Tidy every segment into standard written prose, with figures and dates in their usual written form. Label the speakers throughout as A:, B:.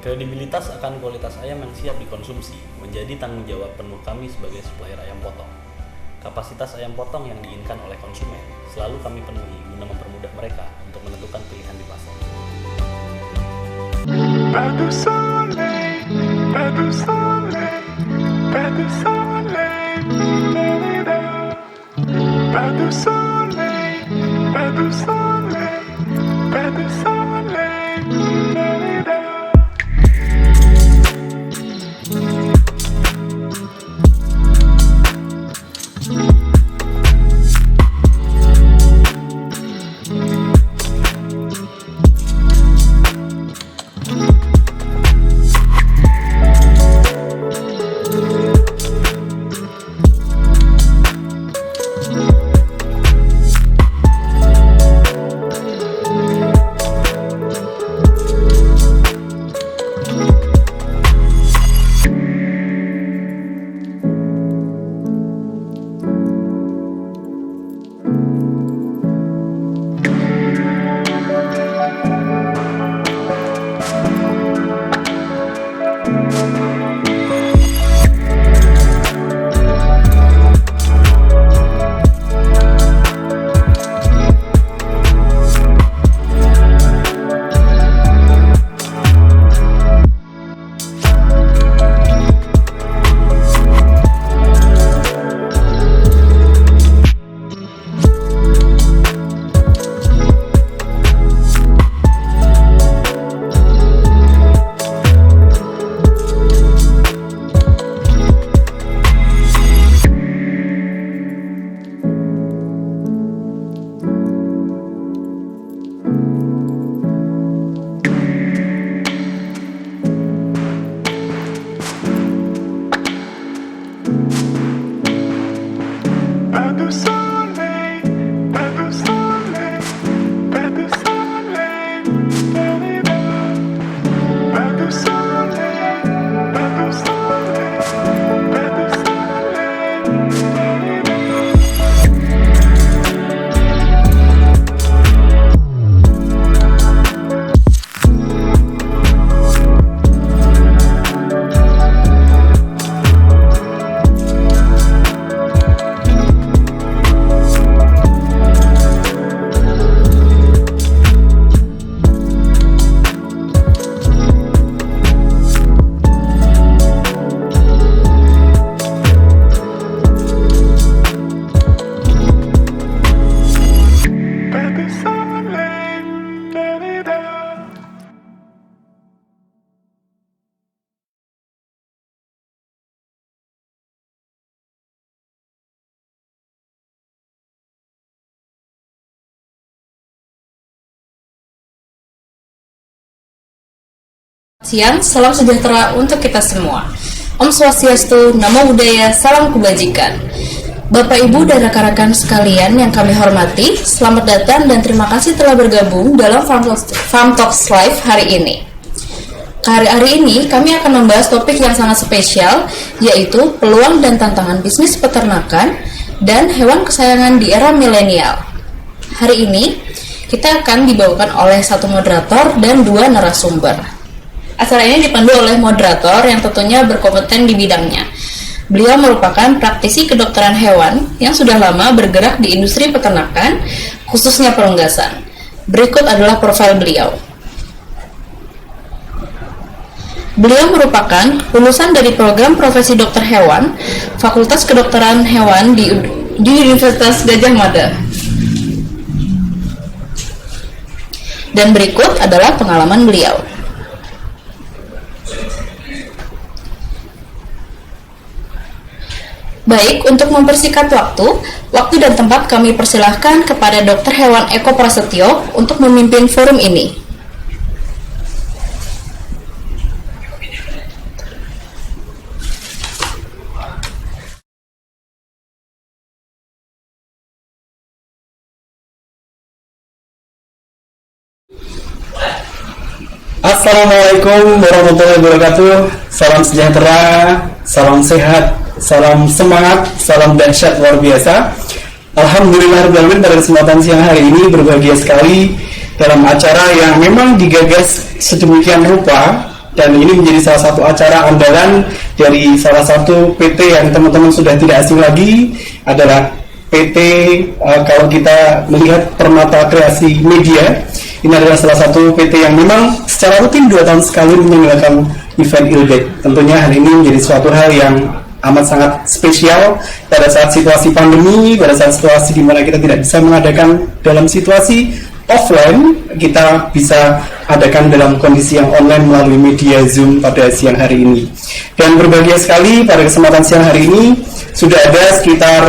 A: Kredibilitas akan kualitas ayam yang siap dikonsumsi menjadi tanggung jawab penuh kami sebagai supplier ayam potong. Kapasitas ayam potong yang diinginkan oleh konsumen selalu kami penuhi guna mempermudah mereka untuk menentukan pilihan di pasar.
B: Pas de soleil, pas de soleil, pas de soleil, pas de soleil, pas de soleil, pas de soleil. Pas de soleil, pas de soleil, pas de soleil, pas de soleil, pas de soleil, pas de
C: Siang, salam sejahtera untuk kita semua. Om Swastiastu, Namo Buddhaya, salam kebajikan. Bapak, Ibu, dan rekan-rekan sekalian yang kami hormati, selamat datang dan terima kasih telah bergabung dalam Farm Talks Live hari ini. Hari ini kami akan membahas topik yang sangat spesial, yaitu peluang dan tantangan bisnis peternakan dan hewan kesayangan di era milenial. Hari ini kita akan dibawakan oleh satu moderator dan dua narasumber. Acara ini dipandu oleh moderator yang tentunya berkompeten di bidangnya. Beliau merupakan praktisi kedokteran hewan yang sudah lama bergerak di industri peternakan, khususnya perunggasan. Berikut adalah profil beliau. Beliau merupakan lulusan dari program profesi dokter hewan, Fakultas Kedokteran Hewan di Universitas Gadjah Mada. Dan berikut adalah pengalaman beliau. Baik, untuk mempersingkat waktu dan tempat kami persilahkan kepada Dr. Hewan Eko Prasetyo untuk memimpin forum ini.
D: Assalamualaikum warahmatullahi wabarakatuh. Salam sejahtera, salam sehat, salam semangat, salam dahsyat luar biasa. Alhamdulillahirrahmanirrahim, pada kesempatan siang hari ini berbahagia sekali dalam acara yang memang digagas sedemikian rupa dan ini menjadi salah satu acara andalan dari salah satu PT yang teman-teman sudah tidak asing lagi, adalah PT kalau kita melihat Permata Kreasi Media. Ini adalah salah satu PT yang memang secara rutin 2 tahun sekali menyelenggarakan event ILDEC. Tentunya hal ini menjadi suatu hal yang amat sangat spesial pada saat situasi pandemi, pada saat situasi di mana kita tidak bisa mengadakan dalam situasi offline, kita bisa adakan dalam kondisi yang online melalui media Zoom pada siang hari ini. Dan berbahagia sekali pada kesempatan siang hari ini sudah ada sekitar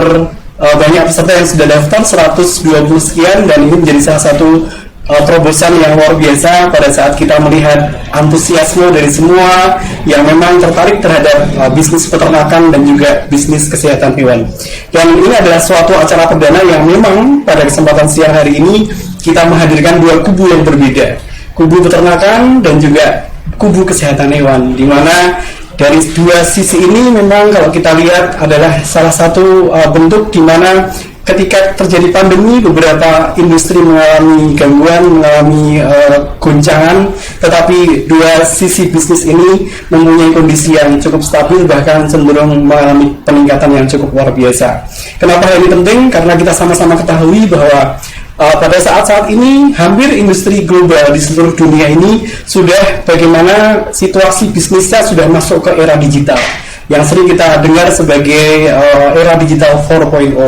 D: banyak peserta yang sudah daftar, 120 sekian, dan ini menjadi salah satu terobosan yang luar biasa pada saat kita melihat antusiasme dari semua yang memang tertarik terhadap bisnis peternakan dan juga bisnis kesehatan hewan. Dan ini adalah suatu acara perdana yang memang pada kesempatan siang hari ini kita menghadirkan 2 kubu yang berbeda, kubu peternakan dan juga kubu kesehatan hewan, di mana dari 2 sisi ini memang kalau kita lihat adalah salah satu bentuk di mana ketika terjadi pandemi, beberapa industri mengalami gangguan, mengalami goncangan, tetapi 2 sisi bisnis ini mempunyai kondisi yang cukup stabil, bahkan cenderung mengalami peningkatan yang cukup luar biasa. Kenapa hal ini penting? Karena kita sama-sama ketahui bahwa pada saat-saat ini hampir industri global di seluruh dunia ini sudah bagaimana situasi bisnisnya sudah masuk ke era digital, yang sering kita dengar sebagai era digital 4.0.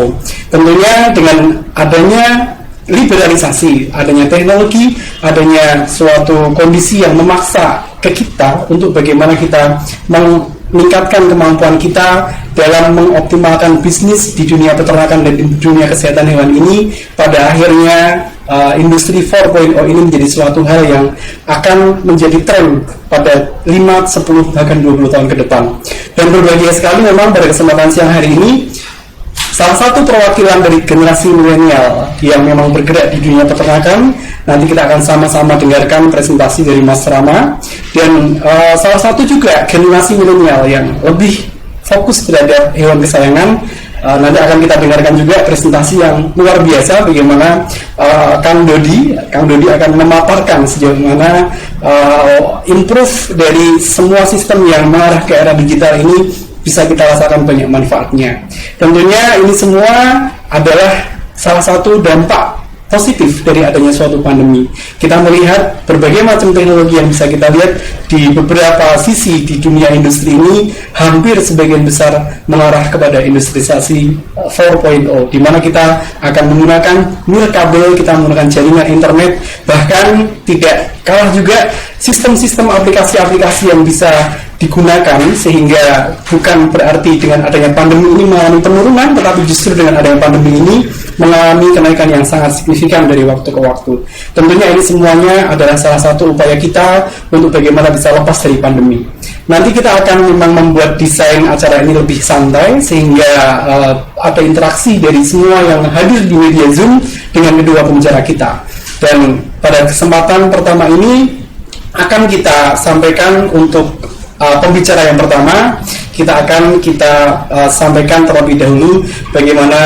D: Tentunya dengan adanya liberalisasi, adanya teknologi, adanya suatu kondisi yang memaksa ke kita untuk bagaimana kita meningkatkan kemampuan kita dalam mengoptimalkan bisnis di dunia peternakan dan di dunia kesehatan hewan ini, pada akhirnya industri 4.0 ini menjadi suatu hal yang akan menjadi tren pada 5, 10, bahkan 20 tahun ke depan. Dan berbahagia sekali memang pada kesempatan siang hari ini, salah satu perwakilan dari generasi milenial yang memang bergerak di dunia peternakan, nanti kita akan sama-sama dengarkan presentasi dari Mas Rama. Dan salah satu juga generasi milenial yang lebih fokus terhadap hewan kesayangan, nanti akan kita dengarkan juga presentasi yang luar biasa bagaimana Kang Dodi akan memaparkan sejauh mana improve dari semua sistem yang mengarah ke era digital ini bisa kita rasakan banyak manfaatnya. Tentunya ini semua adalah salah satu dampak positif dari adanya suatu pandemi. Kita melihat berbagai macam teknologi yang bisa kita lihat di beberapa sisi di dunia industri ini, hampir sebagian besar mengarah kepada industrialisasi 4.0, di mana kita akan menggunakan nirkabel, kita menggunakan jaringan internet, bahkan tidak kalah juga sistem-sistem aplikasi-aplikasi yang bisa digunakan, sehingga bukan berarti dengan adanya pandemi ini mengalami penurunan, tetapi justru dengan adanya pandemi ini mengalami kenaikan yang sangat signifikan dari waktu ke waktu. Tentunya ini semuanya adalah salah satu upaya kita untuk bagaimana bisa lepas dari pandemi. Nanti kita akan memang membuat desain acara ini lebih santai, sehingga ada interaksi dari semua yang hadir di media Zoom dengan kedua pembicara kita. Dan pada kesempatan pertama ini akan kita sampaikan untuk pembicara yang pertama, kita sampaikan terlebih dahulu bagaimana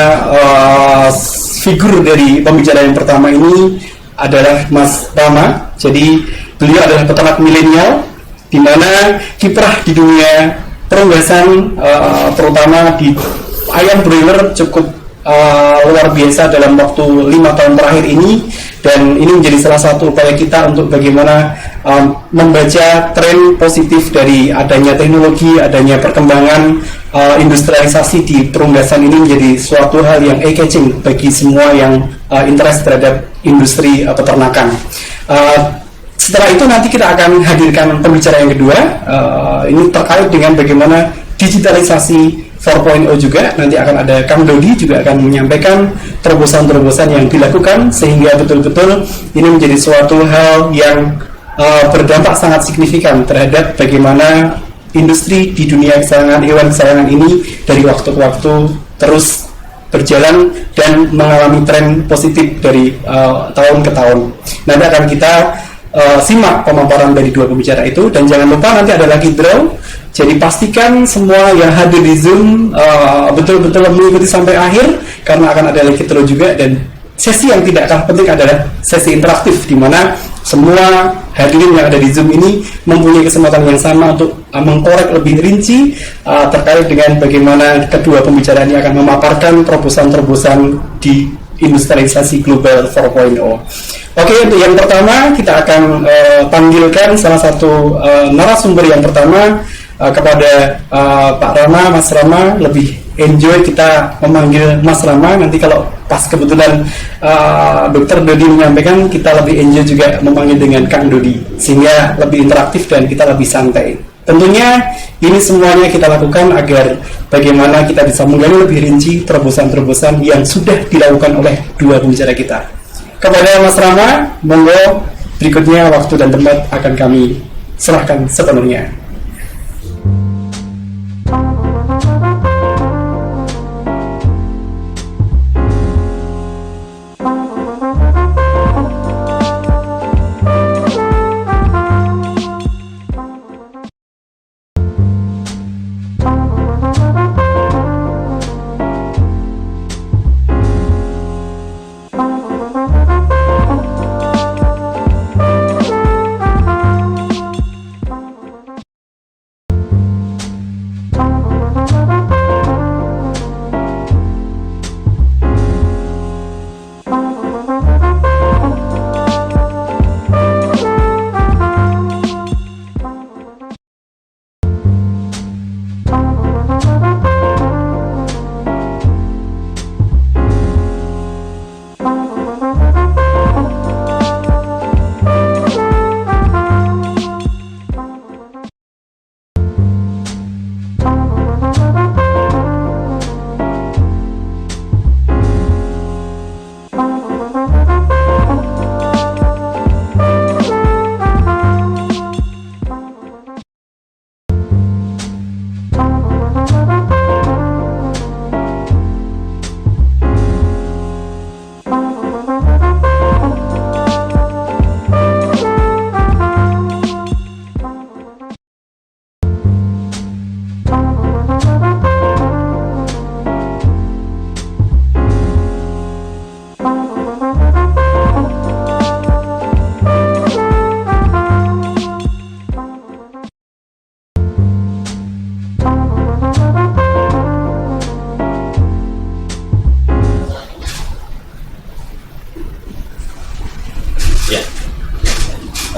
D: figur dari pembicara yang pertama ini adalah Mas Rama. Jadi beliau adalah peternak milenial, di mana kiprah di dunia perunggasan, terutama di ayam broiler, cukup luar biasa dalam waktu 5 tahun terakhir ini. Dan ini menjadi salah satu upaya kita untuk bagaimana membaca tren positif dari adanya teknologi, adanya perkembangan industrialisasi di perunggasan ini menjadi suatu hal yang eye-catching bagi semua yang interest terhadap industri peternakan. Setelah itu nanti kita akan hadirkan pembicara yang kedua, ini terkait dengan bagaimana digitalisasi 4.0 juga. Nanti akan ada Kang Dodi juga akan menyampaikan terobosan-terobosan yang dilakukan, sehingga betul-betul ini menjadi suatu hal yang berdampak sangat signifikan terhadap bagaimana industri di dunia kesayangan hewan kesayangan ini dari waktu ke waktu terus berjalan dan mengalami tren positif dari tahun ke tahun. Nanti akan kita simak pemaparan dari dua pembicara itu, dan jangan lupa nanti ada lagi draw. Jadi pastikan semua yang hadir di Zoom betul-betul mengikuti sampai akhir, karena akan ada lagi draw juga. Dan sesi yang tidak kalah penting adalah sesi interaktif, di mana semua hadirin yang ada di Zoom ini mempunyai kesempatan yang sama untuk mengkorek lebih rinci terkait dengan bagaimana kedua pembicara ini akan memaparkan terobosan-terobosan di industrialisasi global 4.0. Oke, untuk yang pertama kita akan panggilkan salah satu narasumber yang pertama kepada Pak Rama, Mas Rama. Lebih enjoy kita memanggil Mas Rama. Nanti kalau pas kebetulan Dr. Dodi menyampaikan, kita lebih enjoy juga memanggil dengan Kang Dodi, sehingga lebih interaktif dan kita lebih santai. Tentunya ini semuanya kita lakukan agar bagaimana kita bisa menggali lebih rinci terobosan-terobosan yang sudah dilakukan oleh dua pembicara kita. Kepada Mas Rama, monggo, berikutnya waktu dan tempat akan kami serahkan sepenuhnya.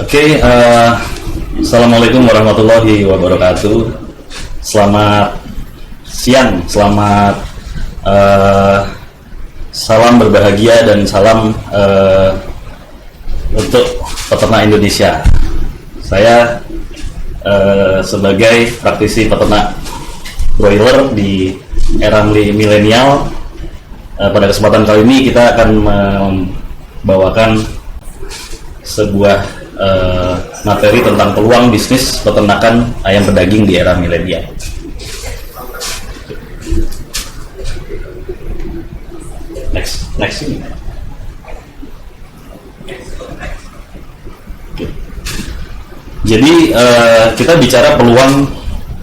A: Oke, Assalamualaikum warahmatullahi wabarakatuh. Selamat siang, selamat salam berbahagia dan salam untuk peternak Indonesia. Saya sebagai praktisi peternak broiler di era milenial, pada kesempatan kali ini kita akan membawakan sebuah materi tentang peluang bisnis peternakan ayam pedaging di era milenial. Next ini. Jadi kita bicara peluang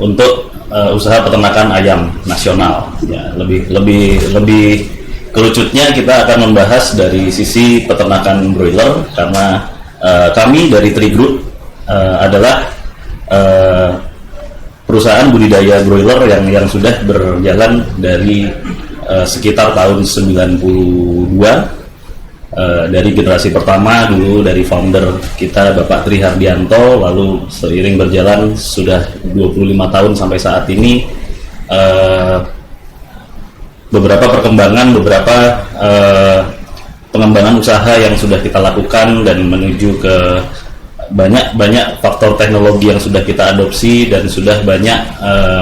A: untuk usaha peternakan ayam nasional. Ya, lebih kerucutnya kita akan membahas dari sisi peternakan broiler, karena kami dari Trigroup adalah perusahaan budidaya broiler yang sudah berjalan dari sekitar tahun 92, dari generasi pertama dulu dari founder kita Bapak Tri Hardianto, lalu seiring berjalan sudah 25 tahun sampai saat ini, beberapa perkembangan, beberapa pengembangan usaha yang sudah kita lakukan dan menuju ke banyak faktor teknologi yang sudah kita adopsi dan sudah banyak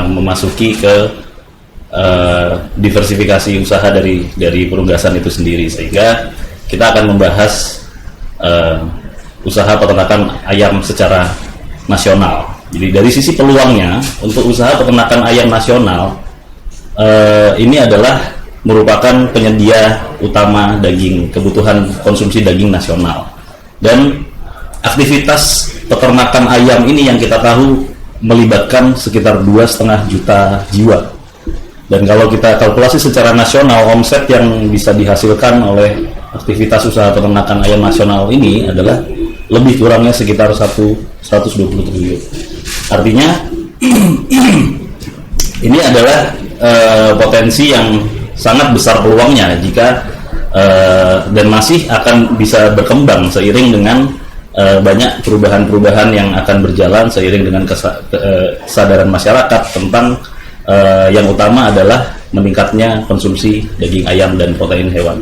A: memasuki ke diversifikasi usaha dari penugasan itu sendiri, sehingga kita akan membahas usaha peternakan ayam secara nasional. Jadi dari sisi peluangnya untuk usaha peternakan ayam nasional, ini adalah merupakan penyedia utama daging, kebutuhan konsumsi daging nasional. Dan aktivitas peternakan ayam ini yang kita tahu melibatkan sekitar 2,5 juta jiwa. Dan kalau kita kalkulasi secara nasional, omset yang bisa dihasilkan oleh aktivitas usaha peternakan ayam nasional ini adalah
E: lebih kurangnya sekitar 120 triliun. Artinya ini adalah potensi yang sangat besar peluangnya jika dan masih akan bisa berkembang seiring dengan banyak perubahan-perubahan yang akan berjalan seiring dengan kesadaran masyarakat tentang yang utama adalah meningkatnya konsumsi daging ayam dan protein hewan.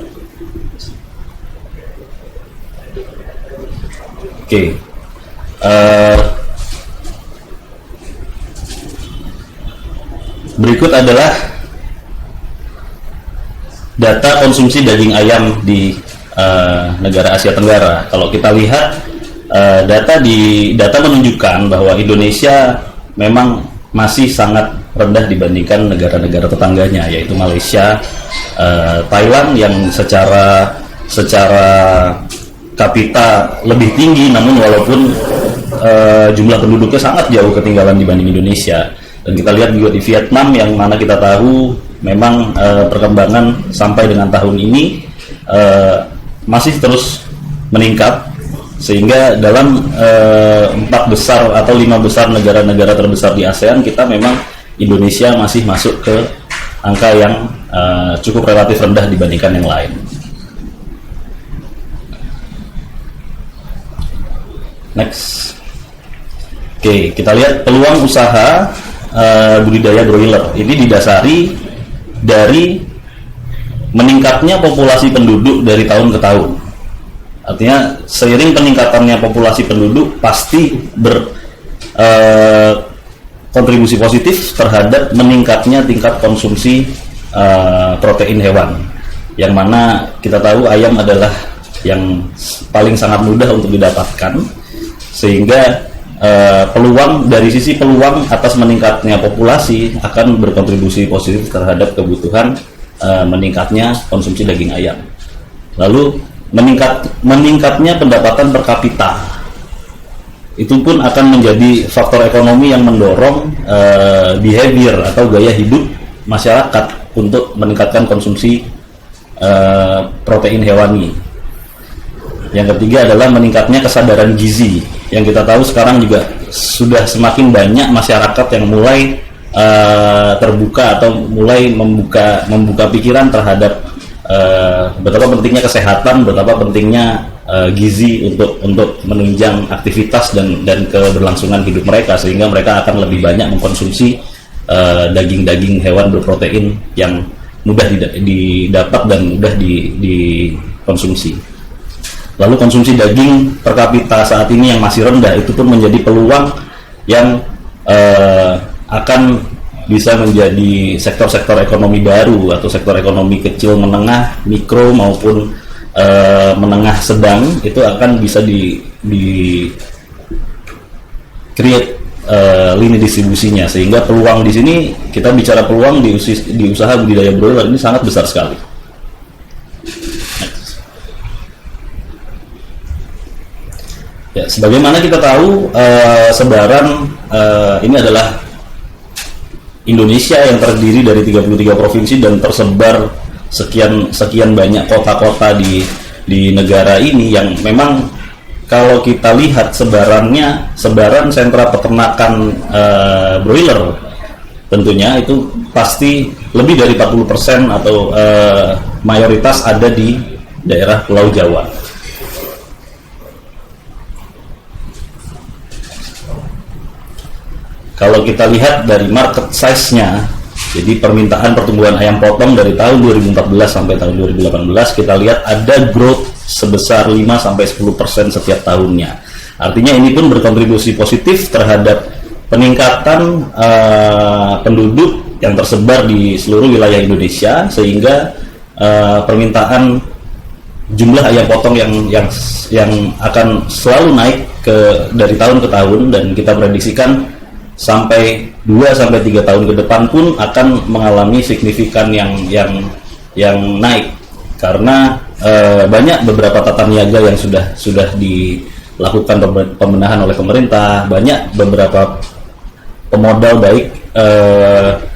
E: Oke. Berikut adalah data konsumsi daging ayam di negara Asia Tenggara. Kalau kita lihat data menunjukkan bahwa Indonesia memang masih sangat rendah dibandingkan negara-negara tetangganya, yaitu Malaysia, Thailand yang secara kapita lebih tinggi, namun walaupun jumlah penduduknya sangat jauh ketinggalan dibanding Indonesia. Dan kita lihat juga di Vietnam yang mana kita tahu memang perkembangan sampai dengan tahun ini masih terus meningkat, sehingga dalam 4 besar atau 5 besar negara-negara terbesar di ASEAN, kita memang Indonesia masih masuk ke angka yang cukup relatif rendah dibandingkan yang lain. Next. Oke, kita lihat peluang usaha budidaya broiler. Ini didasari dari meningkatnya populasi penduduk dari tahun ke tahun. Artinya seiring peningkatannya populasi penduduk pasti berkontribusi positif terhadap meningkatnya tingkat konsumsi protein hewan. Yang mana kita tahu ayam adalah yang paling sangat mudah untuk didapatkan, sehingga peluang dari sisi peluang atas meningkatnya populasi akan berkontribusi positif terhadap kebutuhan meningkatnya konsumsi daging ayam. Lalu meningkatnya pendapatan per kapita, itu pun akan menjadi faktor ekonomi yang mendorong behavior atau gaya hidup masyarakat untuk meningkatkan konsumsi protein hewani. Yang ketiga adalah meningkatnya kesadaran gizi, yang kita tahu sekarang juga sudah semakin banyak masyarakat yang mulai terbuka atau mulai membuka pikiran terhadap betapa pentingnya kesehatan, betapa pentingnya gizi untuk menunjang aktivitas dan keberlangsungan hidup mereka, sehingga mereka akan lebih banyak mengkonsumsi daging-daging hewan berprotein yang mudah didapat dan mudah dikonsumsi. Lalu konsumsi daging per kapita saat ini yang masih rendah, itu pun menjadi peluang yang akan bisa menjadi sektor-sektor ekonomi baru atau sektor ekonomi kecil, menengah, mikro maupun menengah sedang, itu akan bisa di create lini distribusinya, sehingga peluang di sini, kita bicara peluang di usaha budidaya broiler ini sangat besar sekali. Ya, sebagaimana kita tahu, sebaran ini adalah Indonesia yang terdiri dari 33 provinsi dan tersebar sekian banyak kota-kota di negara ini, yang memang kalau kita lihat sebaran sentra peternakan broiler tentunya itu pasti lebih dari 40% atau mayoritas ada di daerah Pulau Jawa. Kalau kita lihat dari market size-nya, jadi permintaan pertumbuhan ayam potong dari tahun 2014 sampai tahun 2018, kita lihat ada growth sebesar 5-10% setiap tahunnya. Artinya ini pun berkontribusi positif terhadap peningkatan penduduk yang tersebar di seluruh wilayah Indonesia, sehingga permintaan jumlah ayam potong yang akan selalu naik dari tahun ke tahun, dan kita prediksikan sampai 2-3 tahun ke depan pun akan mengalami signifikan yang naik, karena banyak beberapa tata niaga yang sudah dilakukan pembenahan oleh pemerintah, banyak beberapa pemodal baik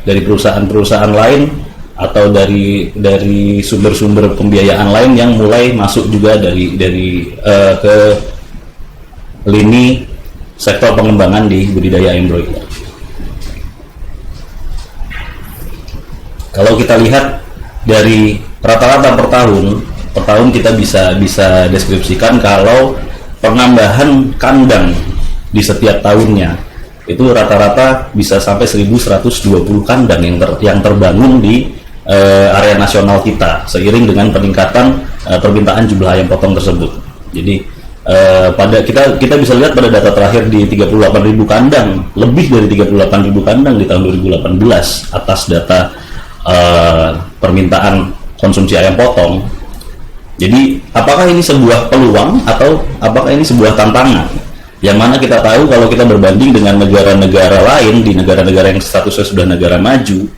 E: dari perusahaan-perusahaan lain atau dari sumber-sumber pembiayaan lain yang mulai masuk juga dari ke lini sektor pengembangan di budidaya ayam broiler. Kalau kita lihat dari rata-rata per tahun kita bisa deskripsikan kalau penambahan kandang di setiap tahunnya itu rata-rata bisa sampai 1.120 kandang yang terbangun di area nasional kita seiring dengan peningkatan permintaan jumlah ayam potong tersebut. Jadi pada kita bisa lihat pada data terakhir di 38.000 kandang, lebih dari 38.000 kandang di tahun 2018 atas data permintaan konsumsi ayam potong. Jadi apakah ini sebuah peluang atau apakah ini sebuah tantangan? Yang mana kita tahu kalau kita berbanding dengan negara-negara lain, di negara-negara yang statusnya sudah negara maju,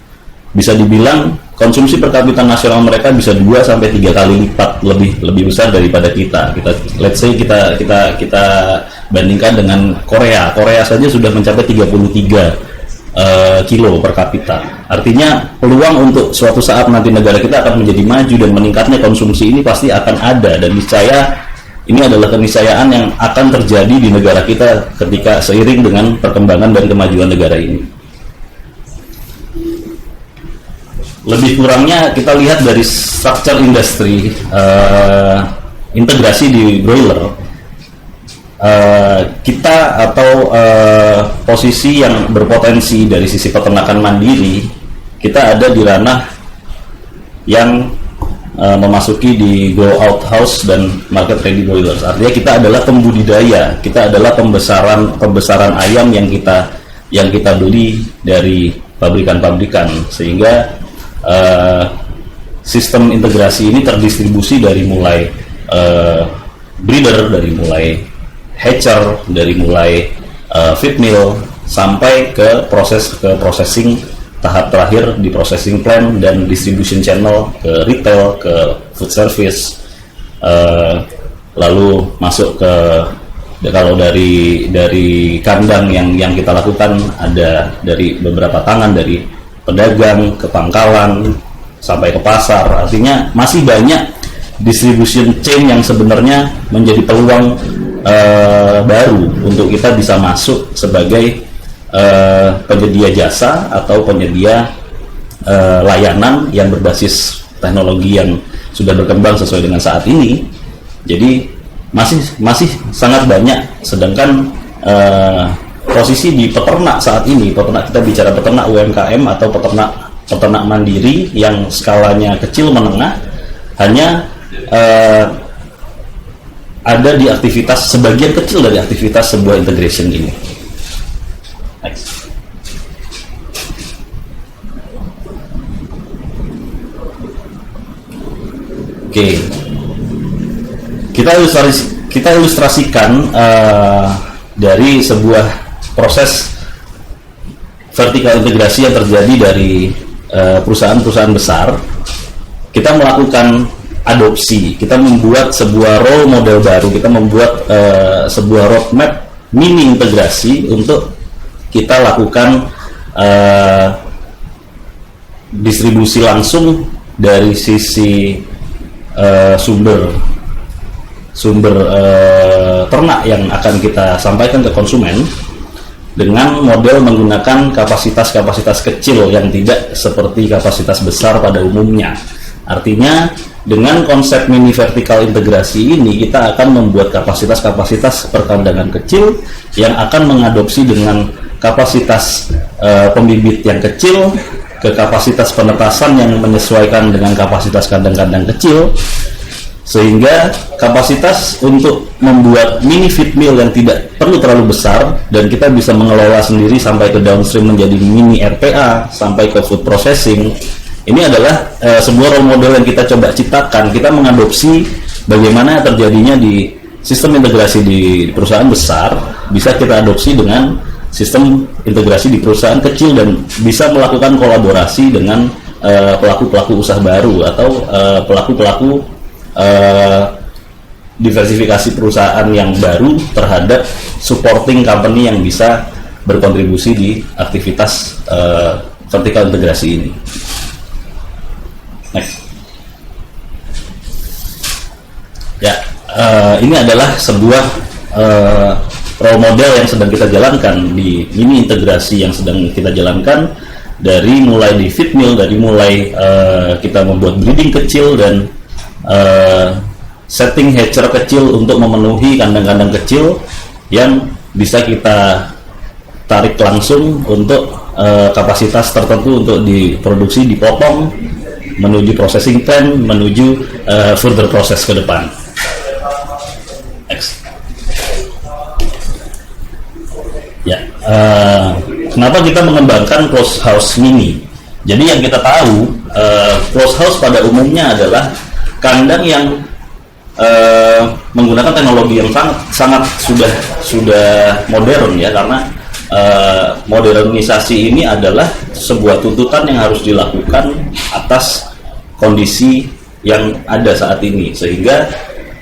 E: bisa dibilang konsumsi per kapita nasional mereka bisa 2-3 kali lipat lebih besar daripada kita. Let's say kita bandingkan dengan Korea. Korea saja sudah mencapai 33 kilo per kapita. Artinya peluang untuk suatu saat nanti negara kita akan menjadi maju dan meningkatnya konsumsi ini pasti akan ada, dan niscaya ini adalah keniscayaan yang akan terjadi di negara kita ketika seiring dengan perkembangan dan kemajuan negara ini. Lebih kurangnya kita lihat dari structure industri integrasi di broiler, kita atau posisi yang berpotensi dari sisi peternakan mandiri, kita ada di ranah yang memasuki di grow out house dan market ready broilers. Artinya kita adalah pembudidaya, kita adalah pembesaran ayam yang kita beli dari pabrikan-pabrikan, sehingga sistem integrasi ini terdistribusi dari mulai breeder, dari mulai hatcher, dari mulai feed mill sampai ke processing tahap terakhir di processing plant dan distribution channel ke retail, ke food service, lalu masuk ke, kalau dari kandang yang kita lakukan ada dari beberapa tangan, dari pedagang ke pangkalan sampai ke pasar. Artinya masih banyak distribution chain yang sebenarnya menjadi peluang baru untuk kita bisa masuk sebagai penyedia jasa atau penyedia layanan yang berbasis teknologi yang sudah berkembang sesuai dengan saat ini. Jadi masih sangat banyak. Sedangkan posisi di peternak saat ini, kita bicara peternak UMKM atau peternak mandiri yang skalanya kecil menengah, hanya ada di aktivitas, sebagian kecil dari aktivitas sebuah integration ini. Next. Oke, kita ilustrasikan dari sebuah proses vertikal integrasi yang terjadi dari perusahaan-perusahaan besar. Kita melakukan adopsi, kita membuat sebuah role model baru, kita membuat sebuah roadmap mini integrasi untuk kita lakukan distribusi langsung dari sisi sumber ternak yang akan kita sampaikan ke konsumen dengan model menggunakan kapasitas kecil yang tidak seperti kapasitas besar pada umumnya. Artinya dengan konsep mini vertikal integrasi ini kita akan membuat kapasitas perkandangan kecil yang akan mengadopsi dengan kapasitas pembibit yang kecil ke kapasitas penetasan yang menyesuaikan dengan kapasitas kandang-kandang kecil, sehingga kapasitas untuk membuat mini feed mill yang tidak perlu terlalu besar dan kita bisa mengelola sendiri sampai ke downstream menjadi mini RPA sampai ke food processing. Ini adalah sebuah role model yang kita coba ciptakan. Kita mengadopsi bagaimana terjadinya di sistem integrasi di perusahaan besar, bisa kita adopsi dengan sistem integrasi di perusahaan kecil dan bisa melakukan kolaborasi dengan pelaku-pelaku usaha baru atau pelaku-pelaku diversifikasi perusahaan yang baru terhadap supporting company yang bisa berkontribusi di aktivitas vertikal integrasi ini. Next. Ya, ini adalah sebuah role model yang sedang kita jalankan di mini integrasi yang sedang kita jalankan, dari mulai di feed mill, dari mulai kita membuat breeding kecil dan setting hatcher kecil untuk memenuhi kandang-kandang kecil yang bisa kita tarik langsung untuk kapasitas tertentu untuk diproduksi, dipotong menuju processing plant, menuju further proses ke depan. Next. Ya, kenapa kita mengembangkan closed house mini? Jadi yang kita tahu, closed house pada umumnya adalah kandang yang menggunakan teknologi yang sangat sudah modern ya, karena modernisasi ini adalah sebuah tuntutan yang harus dilakukan atas kondisi yang ada saat ini, sehingga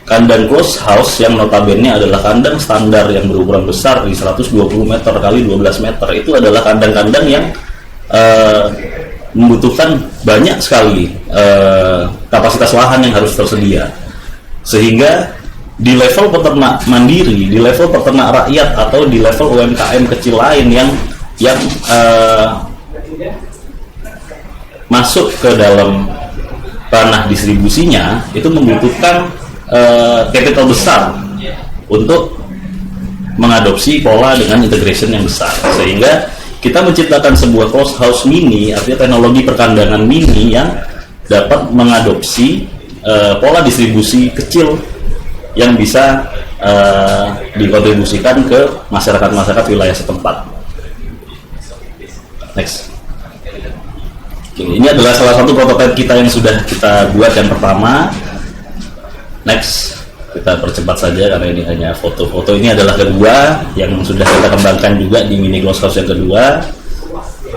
E: kandang closed house yang notabene adalah kandang standar yang berukuran besar di 120 meter kali 12 meter itu adalah kandang-kandang yang membutuhkan banyak sekali kapasitas lahan yang harus tersedia, sehingga di level peternak mandiri, di level peternak rakyat atau di level UMKM kecil lain yang masuk ke dalam ranah distribusinya itu membutuhkan capital besar untuk mengadopsi pola dengan integration yang besar, sehingga kita menciptakan sebuah closed house mini, artinya teknologi perkandangan mini yang dapat mengadopsi pola distribusi kecil yang bisa dikontribusikan ke masyarakat wilayah setempat. Next. Oke, ini adalah salah satu prototipe kita yang sudah kita buat yang pertama. Next, kita percepat saja karena ini hanya foto-foto. Ini adalah kedua yang sudah kita kembangkan juga di mini closed house yang kedua.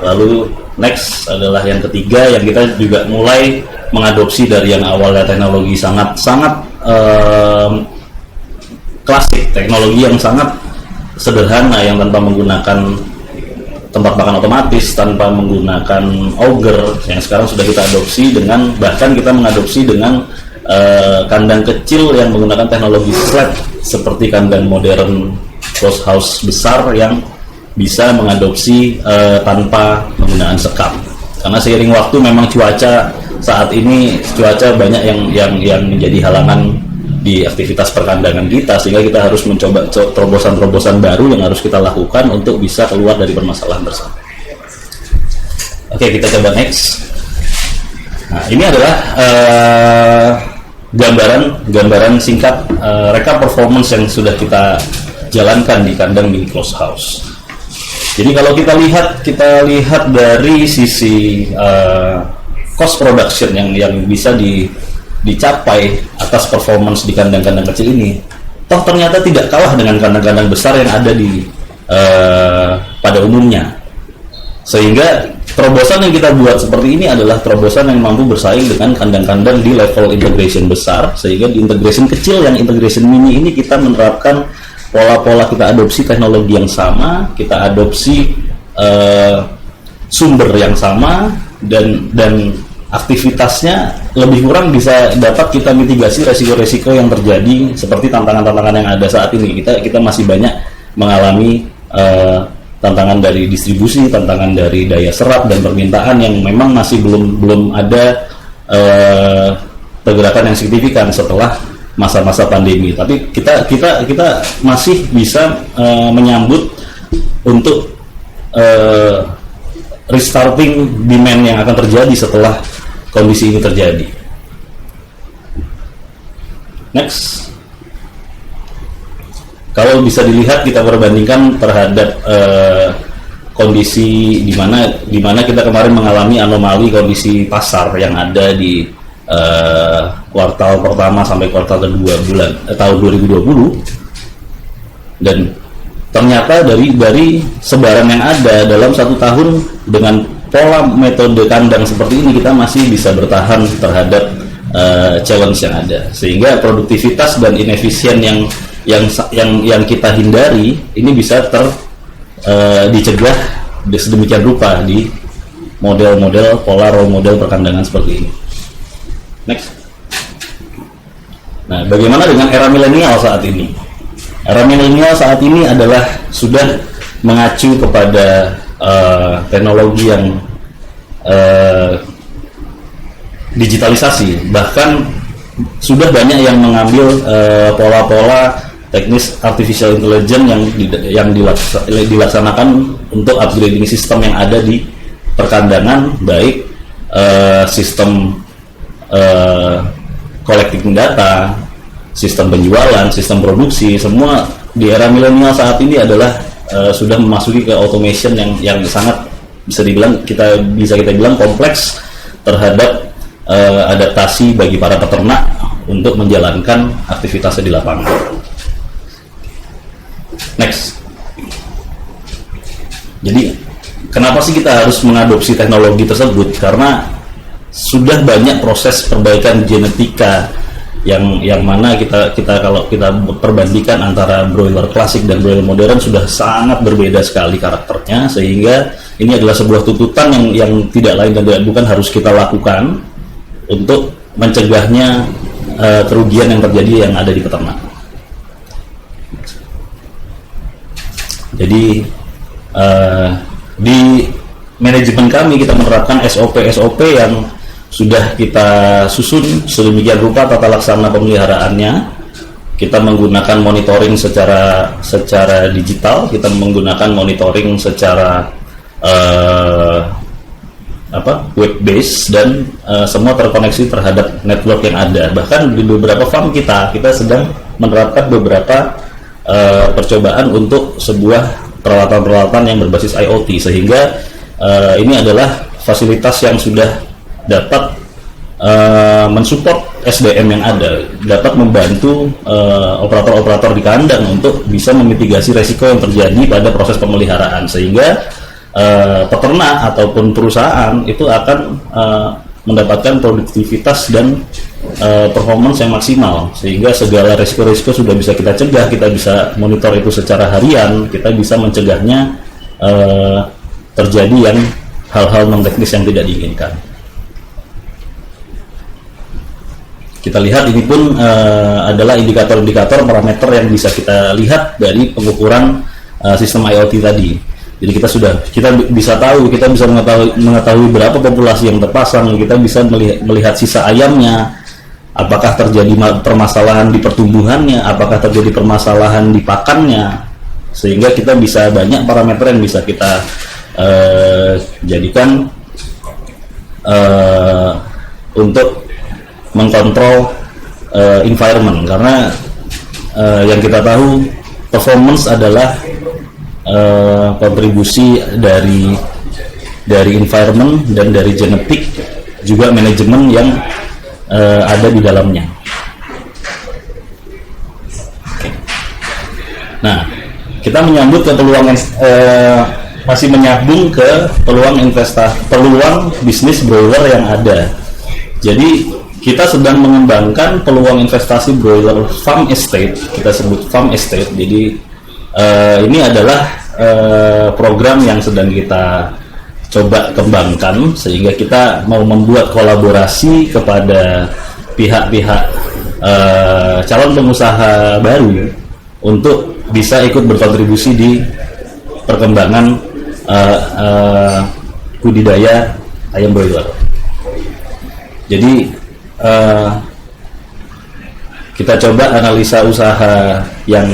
E: Lalu next adalah yang ketiga yang kita juga mulai mengadopsi dari yang awalnya teknologi sangat klasik, teknologi yang sangat sederhana yang tanpa menggunakan tempat makan otomatis, tanpa menggunakan auger, yang sekarang sudah kita adopsi dengan, bahkan kita mengadopsi dengan kandang kecil yang menggunakan teknologi slab seperti kandang modern closed house besar yang bisa mengadopsi tanpa menggunakan sekam. Karena seiring waktu memang cuaca saat ini banyak yang menjadi halangan di aktivitas perkandangan kita, sehingga kita harus mencoba terobosan-terobosan baru yang harus kita lakukan untuk bisa keluar dari permasalahan tersebut. Oke, kita coba next. Nah, ini adalah gambaran singkat rekap performance yang sudah kita jalankan di kandang mini closed house. Jadi kalau kita lihat dari sisi cost production yang bisa dicapai atas performance di kandang-kandang kecil ini, toh ternyata tidak kalah dengan kandang-kandang besar yang ada di pada umumnya. Sehingga terobosan yang kita buat seperti ini adalah terobosan yang mampu bersaing dengan kandang-kandang di level integration besar, sehingga di integration kecil yang integration mini ini kita menerapkan pola-pola, kita adopsi teknologi yang sama, kita adopsi sumber yang sama, dan aktivitasnya lebih kurang bisa dapat kita mitigasi resiko-resiko yang terjadi seperti tantangan-tantangan yang ada saat ini. Kita masih banyak mengalami tantangan dari distribusi, tantangan dari daya serap dan permintaan yang memang masih belum ada pergerakan yang signifikan setelah masa-masa pandemi. Tapi kita masih bisa menyambut untuk restarting demand yang akan terjadi setelah kondisi ini terjadi. Next. Kalau bisa dilihat, kita perbandingkan terhadap kondisi di mana kita kemarin mengalami anomali kondisi pasar yang ada di kuartal pertama sampai kuartal kedua tahun 2020, dan ternyata dari sebaran yang ada dalam satu tahun dengan pola metode kandang seperti ini, kita masih bisa bertahan terhadap challenge yang ada, sehingga produktivitas dan inefisien yang kita hindari ini bisa dicegah sedemikian rupa di model-model pola role model perkandangan seperti ini. Next. Nah, bagaimana dengan era milenial saat ini? Era milenial saat ini adalah sudah mengacu kepada teknologi yang digitalisasi, bahkan sudah banyak yang mengambil pola-pola teknis artificial intelligence yang dilaksanakan untuk upgrading sistem yang ada di perkandangan, baik sistem collecting data, sistem penjualan, sistem produksi, semua di era milenial saat ini adalah sudah memasuki ke automation yang sangat bisa kita bilang kompleks terhadap adaptasi bagi para peternak untuk menjalankan aktivitasnya di lapangan. Next. Jadi kenapa sih kita harus mengadopsi teknologi tersebut? Karena sudah banyak proses perbaikan genetika yang mana kita kalau kita perbandingkan antara broiler klasik dan broiler modern sudah sangat berbeda sekali karakternya, sehingga ini adalah sebuah tuntutan yang tidak lain dan tidak bukan harus kita lakukan untuk mencegahnya kerugian yang terjadi yang ada di peternak. Jadi di manajemen kami kita menerapkan SOP yang sudah kita susun sedemikian rupa tata laksana pemeliharaannya. Kita menggunakan monitoring secara digital, kita menggunakan monitoring secara web base, dan semua terkoneksi terhadap network yang ada. Bahkan di beberapa farm kita sedang menerapkan beberapa percobaan untuk sebuah peralatan-peralatan yang berbasis IoT, sehingga ini adalah fasilitas yang sudah dapat mensupport SDM yang ada, dapat membantu operator-operator di kandang untuk bisa memitigasi resiko yang terjadi pada proses pemeliharaan, sehingga peternak ataupun perusahaan itu akan mendapatkan produktivitas dan performance yang maksimal, sehingga segala risiko-risiko sudah bisa kita cegah. Kita bisa monitor itu secara harian, kita bisa mencegahnya terjadi yang hal-hal non teknis yang tidak diinginkan. Kita lihat ini pun adalah indikator-indikator parameter yang bisa kita lihat dari pengukuran sistem IoT tadi. Jadi kita bisa mengetahui berapa populasi yang terpasang, kita bisa melihat sisa ayamnya, apakah terjadi permasalahan di pertumbuhannya, apakah terjadi permasalahan di pakannya, sehingga kita bisa banyak parameter yang bisa kita jadikan untuk mengkontrol environment, karena yang kita tahu performance adalah kontribusi dari environment dan dari genetik, juga manajemen yang ada di dalamnya. Oke. Nah, kita menyambut ke masih menyambung ke peluang bisnis broiler yang ada. Jadi kita sedang mengembangkan peluang investasi broiler farm estate, kita sebut farm estate. Jadi ini adalah program yang sedang kita coba kembangkan, sehingga kita mau membuat kolaborasi kepada pihak-pihak calon pengusaha baru untuk bisa ikut berkontribusi di perkembangan budidaya ayam broiler. Jadi kita coba analisa usaha yang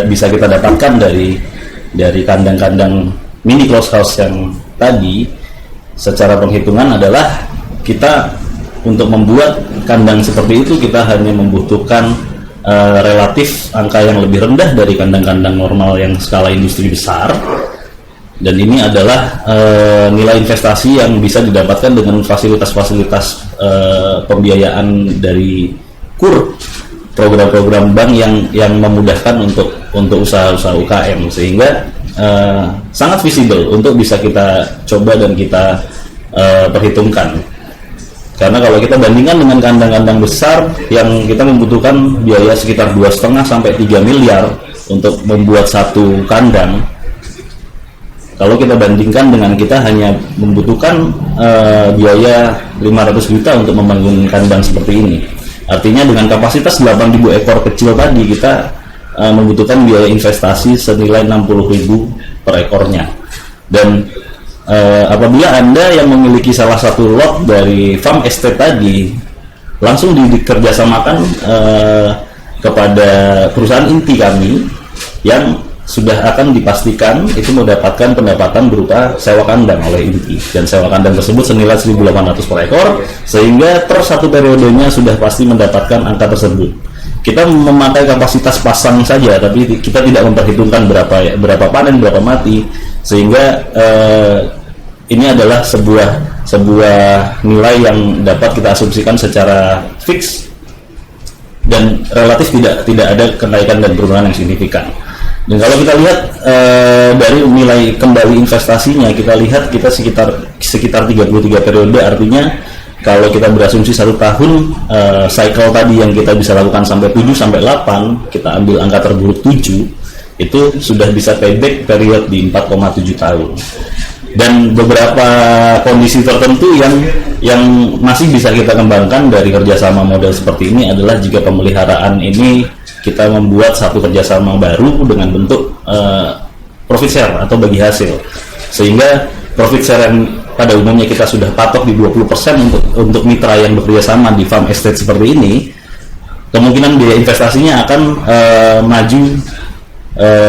E: bisa kita dapatkan dari kandang-kandang mini close house yang tadi. Secara penghitungan adalah kita untuk membuat kandang seperti itu kita hanya membutuhkan relatif angka yang lebih rendah dari kandang-kandang normal yang skala industri besar, dan ini adalah nilai investasi yang bisa didapatkan dengan fasilitas-fasilitas pembiayaan dari KUR, program-program bank yang memudahkan untuk usaha-usaha UKM, sehingga sangat visible untuk bisa kita coba dan kita perhitungkan. Karena kalau kita bandingkan dengan kandang-kandang besar yang kita membutuhkan biaya sekitar 2,5 sampai 3 miliar untuk membuat satu kandang, kalau kita bandingkan dengan kita hanya membutuhkan biaya 500 juta untuk membangun kandang seperti ini. Artinya dengan kapasitas 8.000 ekor kecil tadi, kita membutuhkan biaya investasi senilai 60.000 per ekornya. Dan apabila Anda yang memiliki salah satu lot dari farm estate tadi, langsung dikerjasamakan kepada perusahaan inti kami yang sudah akan dipastikan itu mendapatkan pendapatan berupa sewa kandang oleh inti, dan sewa kandang tersebut senilai 1.800 per ekor, sehingga per satu periodenya sudah pasti mendapatkan angka tersebut. Kita memakai kapasitas pasang saja, tapi kita tidak memperhitungkan berapa panen, berapa mati, sehingga ini adalah sebuah nilai yang dapat kita asumsikan secara fix dan relatif tidak ada kenaikan dan penurunan yang signifikan. Dan kalau kita lihat dari nilai kembali investasinya, kita lihat kita sekitar 33 periode, artinya kalau kita berasumsi 1 tahun, cycle tadi yang kita bisa lakukan sampai 7 sampai 8, kita ambil angka terburuk 7, itu sudah bisa payback period di 4,7 tahun. Dan beberapa kondisi tertentu yang masih bisa kita kembangkan dari kerjasama model seperti ini adalah jika pemeliharaan ini kita membuat satu kerjasama baru dengan bentuk profit share atau bagi hasil, sehingga profit share yang pada umumnya kita sudah patok di 20% untuk mitra yang bekerjasama di farm estate seperti ini, kemungkinan biaya investasinya akan maju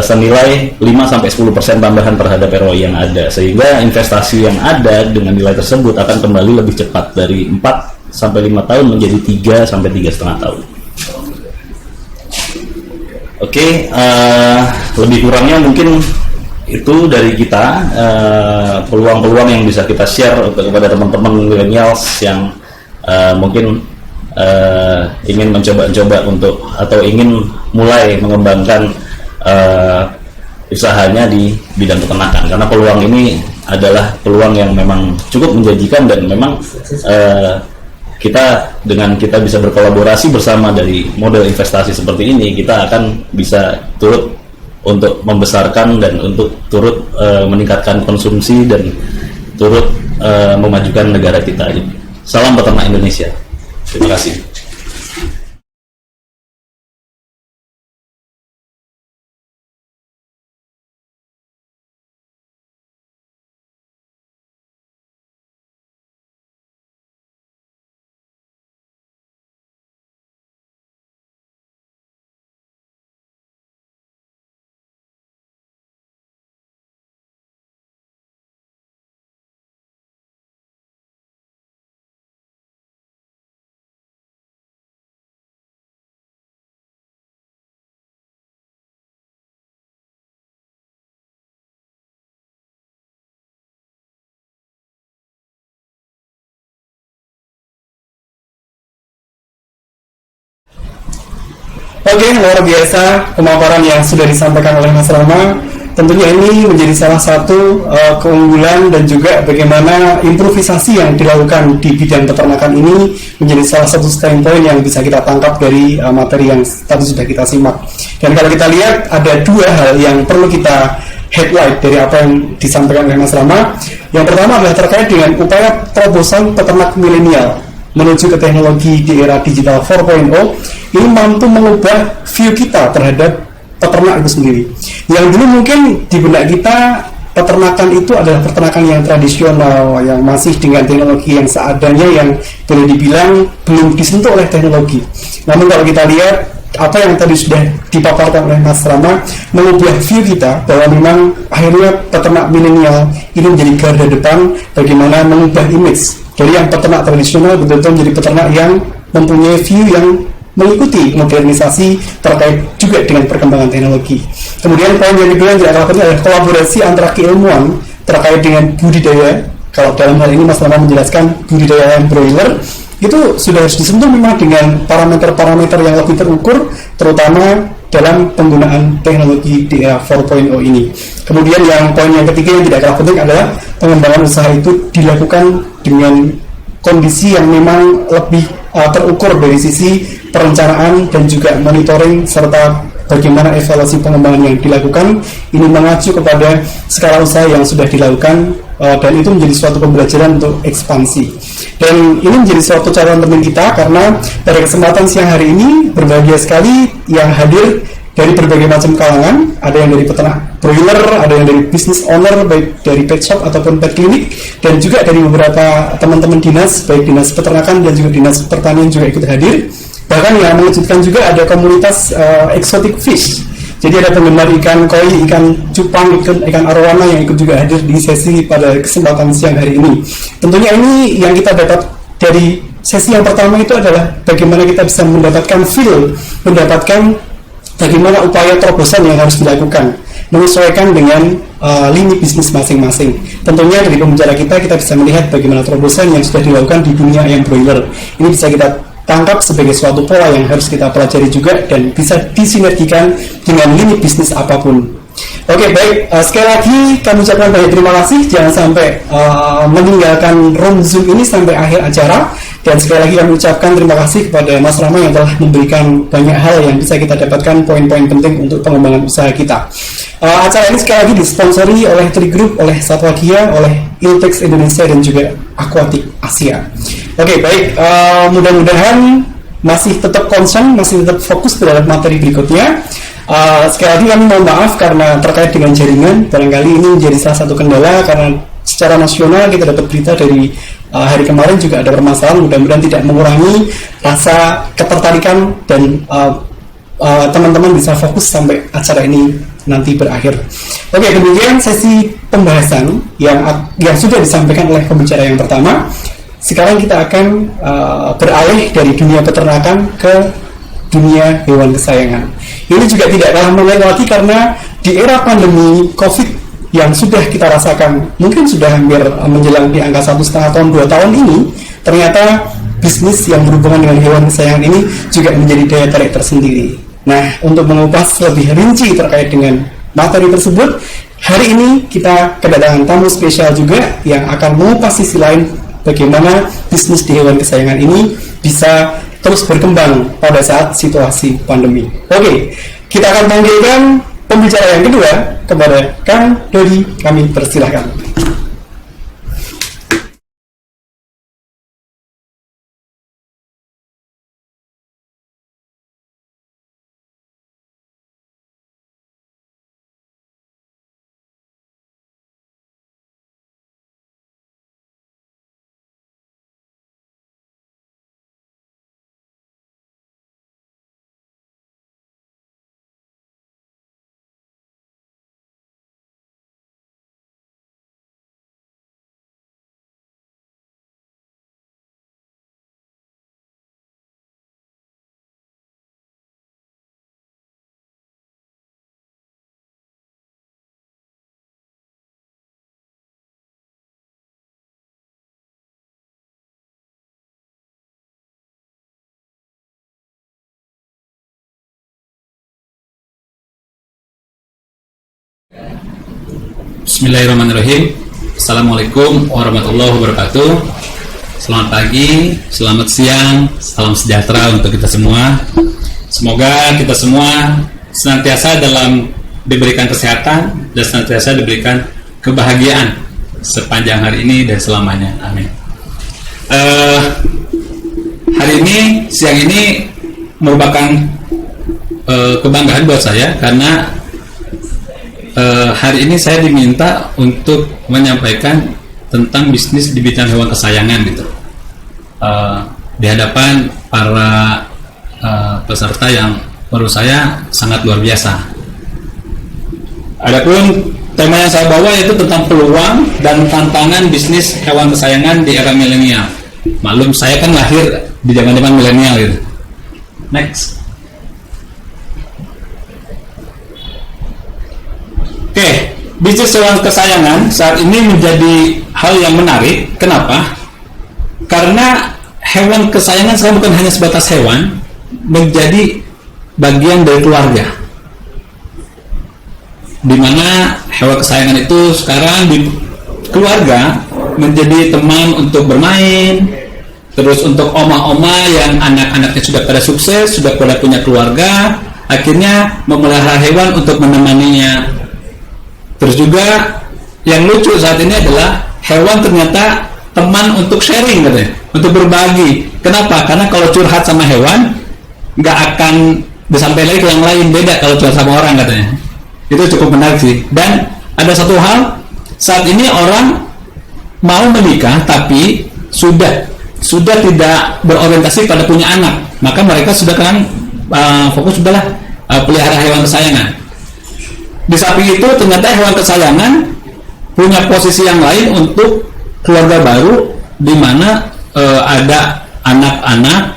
E: senilai 5-10% tambahan terhadap ROI yang ada, sehingga investasi yang ada dengan nilai tersebut akan kembali lebih cepat dari 4-5 tahun menjadi 3-3,5 tahun. Oke, lebih kurangnya mungkin itu dari kita, peluang-peluang yang bisa kita share kepada teman-teman millennials yang mungkin ingin mencoba untuk atau ingin mulai mengembangkan usahanya di bidang peternakan, karena peluang ini adalah peluang yang memang cukup menjanjikan, dan memang kita bisa berkolaborasi bersama dari model investasi seperti ini, kita akan bisa turut untuk membesarkan dan untuk turut meningkatkan konsumsi dan turut memajukan negara kita. Salam peternak Indonesia. Terima kasih.
D: Oke, luar biasa pemaparan yang sudah disampaikan oleh Mas Rama. Tentunya ini menjadi salah satu keunggulan dan juga bagaimana improvisasi yang dilakukan di bidang peternakan ini menjadi salah satu standpoint yang bisa kita tangkap dari materi yang tadi sudah kita simak. Dan kalau kita lihat ada dua hal yang perlu kita headlight dari apa yang disampaikan oleh Mas Rama. Yang pertama adalah terkait dengan upaya terobosan peternak milenial menuju ke teknologi di era digital 4.0 ini mampu mengubah view kita terhadap peternak itu sendiri. Yang dulu mungkin di benak kita peternakan itu adalah peternakan yang tradisional, yang masih dengan teknologi yang seadanya, yang boleh dibilang belum disentuh oleh teknologi. Namun kalau kita lihat apa yang tadi sudah dipaparkan oleh Mas Rama, mengubah view kita bahwa memang akhirnya peternak milenial ini menjadi garda depan bagaimana mengubah image dari yang peternak tradisional betul-betul menjadi peternak yang mempunyai view yang mengikuti modernisasi terkait juga dengan perkembangan teknologi. Kemudian poin yang kedua yang tidak kalah penting adalah kolaborasi antara keilmuan terkait dengan budidaya. Kalau dalam hal ini Mas Rama menjelaskan budidaya ayam broiler itu sudah harus disentuh memang dengan parameter-parameter yang lebih terukur, terutama dalam penggunaan teknologi di era 4.0 ini. Kemudian yang poin yang ketiga yang tidak kalah penting adalah pengembangan usaha itu dilakukan dengan kondisi yang memang lebih terukur dari sisi perencanaan dan juga monitoring serta bagaimana evaluasi pengembangan yang dilakukan. Ini mengacu kepada skala usaha yang sudah dilakukan dan itu menjadi suatu pembelajaran untuk ekspansi. Dan ini menjadi suatu catatan penting kita karena pada kesempatan siang hari ini berbahagia sekali yang hadir dari berbagai macam kalangan, ada yang dari peternak broiler, ada yang dari business owner, baik dari pet shop ataupun pet clinic, dan juga dari beberapa teman-teman dinas, baik dinas peternakan dan juga dinas pertanian juga ikut hadir. Bahkan yang mengejutkan juga ada komunitas exotic fish. Jadi ada penggemar ikan koi, ikan cupang, ikan arowana yang ikut juga hadir di sesi pada kesempatan siang hari ini. Tentunya ini yang kita dapat dari sesi yang pertama itu adalah bagaimana kita bisa mendapatkan feel, mendapatkan bagaimana upaya terobosan yang harus dilakukan, menyesuaikan dengan lini bisnis masing-masing. Tentunya dari pembicara kita bisa melihat bagaimana terobosan yang sudah dilakukan di dunia ayam broiler. Ini bisa kita tangkap sebagai suatu pola yang harus kita pelajari juga dan bisa disinergikan dengan lini bisnis apapun. Oke, baik, sekali lagi kami ucapkan banyak terima kasih. Jangan sampai meninggalkan room Zoom ini sampai akhir acara. Dan sekali lagi kami ucapkan terima kasih kepada Mas Rama yang telah memberikan banyak hal yang bisa kita dapatkan, poin-poin penting untuk pengembangan usaha kita. Acara ini sekali lagi disponsori oleh Tri Group, oleh Satwa Kia, oleh Iltex Indonesia dan juga Aquatic Asia. Oke, baik, mudah-mudahan masih tetap concern, masih tetap fokus terhadap materi berikutnya. Sekali lagi kami mohon maaf karena terkait dengan jaringan, barangkali ini menjadi salah satu kendala karena secara nasional kita dapat berita dari hari kemarin juga ada permasalahan. Mudah-mudahan tidak mengurangi rasa ketertarikan dan teman-teman bisa fokus sampai acara ini nanti berakhir. Oke, demikian sesi pembahasan yang sudah disampaikan oleh pembicara yang pertama. Sekarang kita akan beralih dari dunia peternakan ke dunia hewan kesayangan. Ini juga tidak kalah menarik lagi karena di era pandemi COVID yang sudah kita rasakan, mungkin sudah hampir menjelang di angka 1,5 tahun, 2 tahun ini, ternyata bisnis yang berhubungan dengan hewan kesayangan ini juga menjadi daya tarik tersendiri. Nah, untuk mengupas lebih rinci terkait dengan materi tersebut, hari ini kita kedatangan tamu spesial juga yang akan mengupas sisi lain bagaimana bisnis di hewan kesayangan ini bisa terus berkembang pada saat situasi pandemi. Oke, kita akan panggilkan pembicara yang kedua kepada Kang Dodi, kami persilahkan.
F: Bismillahirrahmanirrahim. Assalamualaikum warahmatullahi wabarakatuh. Selamat pagi, selamat siang, salam sejahtera untuk kita semua. Semoga kita semua senantiasa dalam diberikan kesehatan dan senantiasa diberikan kebahagiaan sepanjang hari ini dan selamanya. Amin. Hari ini, siang ini merupakan kebanggaan buat saya karena hari ini saya diminta untuk menyampaikan tentang bisnis di bidang hewan kesayangan gitu, di hadapan para peserta yang menurut saya sangat luar biasa. Adapun tema yang saya bawa yaitu tentang peluang dan tantangan bisnis hewan kesayangan di era milenial. Maklum saya kan lahir di zaman-zaman milenial gitu. Next. Oke, bisnis hewan kesayangan saat ini menjadi hal yang menarik. Kenapa? Karena hewan kesayangan sekarang bukan hanya sebatas hewan, menjadi bagian dari keluarga. Di mana hewan kesayangan itu sekarang di keluarga menjadi teman untuk bermain, terus untuk oma-oma yang anak-anaknya sudah pada sukses, sudah pada punya keluarga, akhirnya memelihara hewan untuk menemaninya. Terus juga yang lucu saat ini adalah hewan ternyata teman untuk sharing katanya, untuk berbagi. Kenapa? Karena kalau curhat sama hewan nggak akan disampaikan lagi ke yang lain, beda kalau jual sama orang katanya. Itu cukup menarik sih. Dan ada satu hal, saat ini orang mau menikah tapi sudah tidak berorientasi pada punya anak, maka mereka sudah kan fokus sudahlah pelihara hewan kesayangan. Di samping itu ternyata hewan kesayangan punya posisi yang lain untuk keluarga baru, di mana ada anak-anak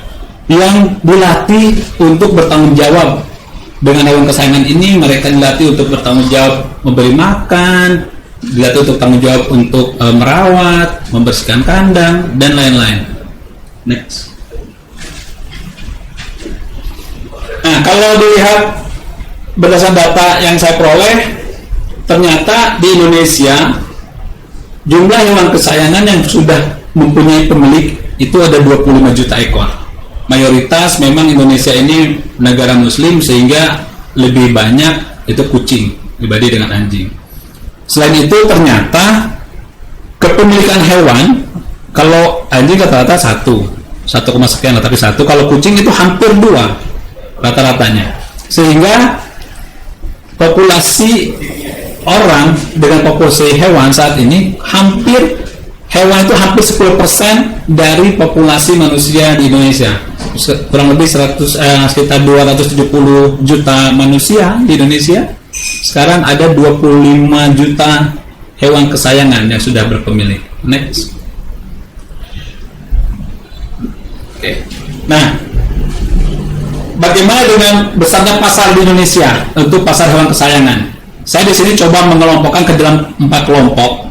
F: yang dilatih untuk bertanggung jawab dengan hewan kesayangan ini. Mereka dilatih untuk bertanggung jawab memberi makan, dilatih untuk tanggung jawab untuk merawat, membersihkan kandang, dan lain-lain. Next. Nah, kalau dilihat berdasarkan data yang saya peroleh, ternyata di Indonesia jumlah hewan kesayangan yang sudah mempunyai pemilik itu ada 25 juta ekor. Mayoritas memang Indonesia ini negara muslim, sehingga lebih banyak itu kucing dibanding dengan anjing. Selain itu ternyata kepemilikan hewan, kalau anjing rata-rata 1, sekian, tapi 1, kalau kucing itu hampir 2 rata-ratanya. Sehingga populasi orang dengan populasi hewan saat ini hewan itu hampir 10% dari populasi manusia di Indonesia. Kurang lebih sekitar 270 juta manusia di Indonesia. Sekarang ada 25 juta hewan kesayangan yang sudah berpemilik. Next. Oke. Nah, bagaimana dengan besarnya pasar di Indonesia untuk pasar hewan kesayangan? Saya di sini coba mengelompokkan ke dalam 4 kelompok,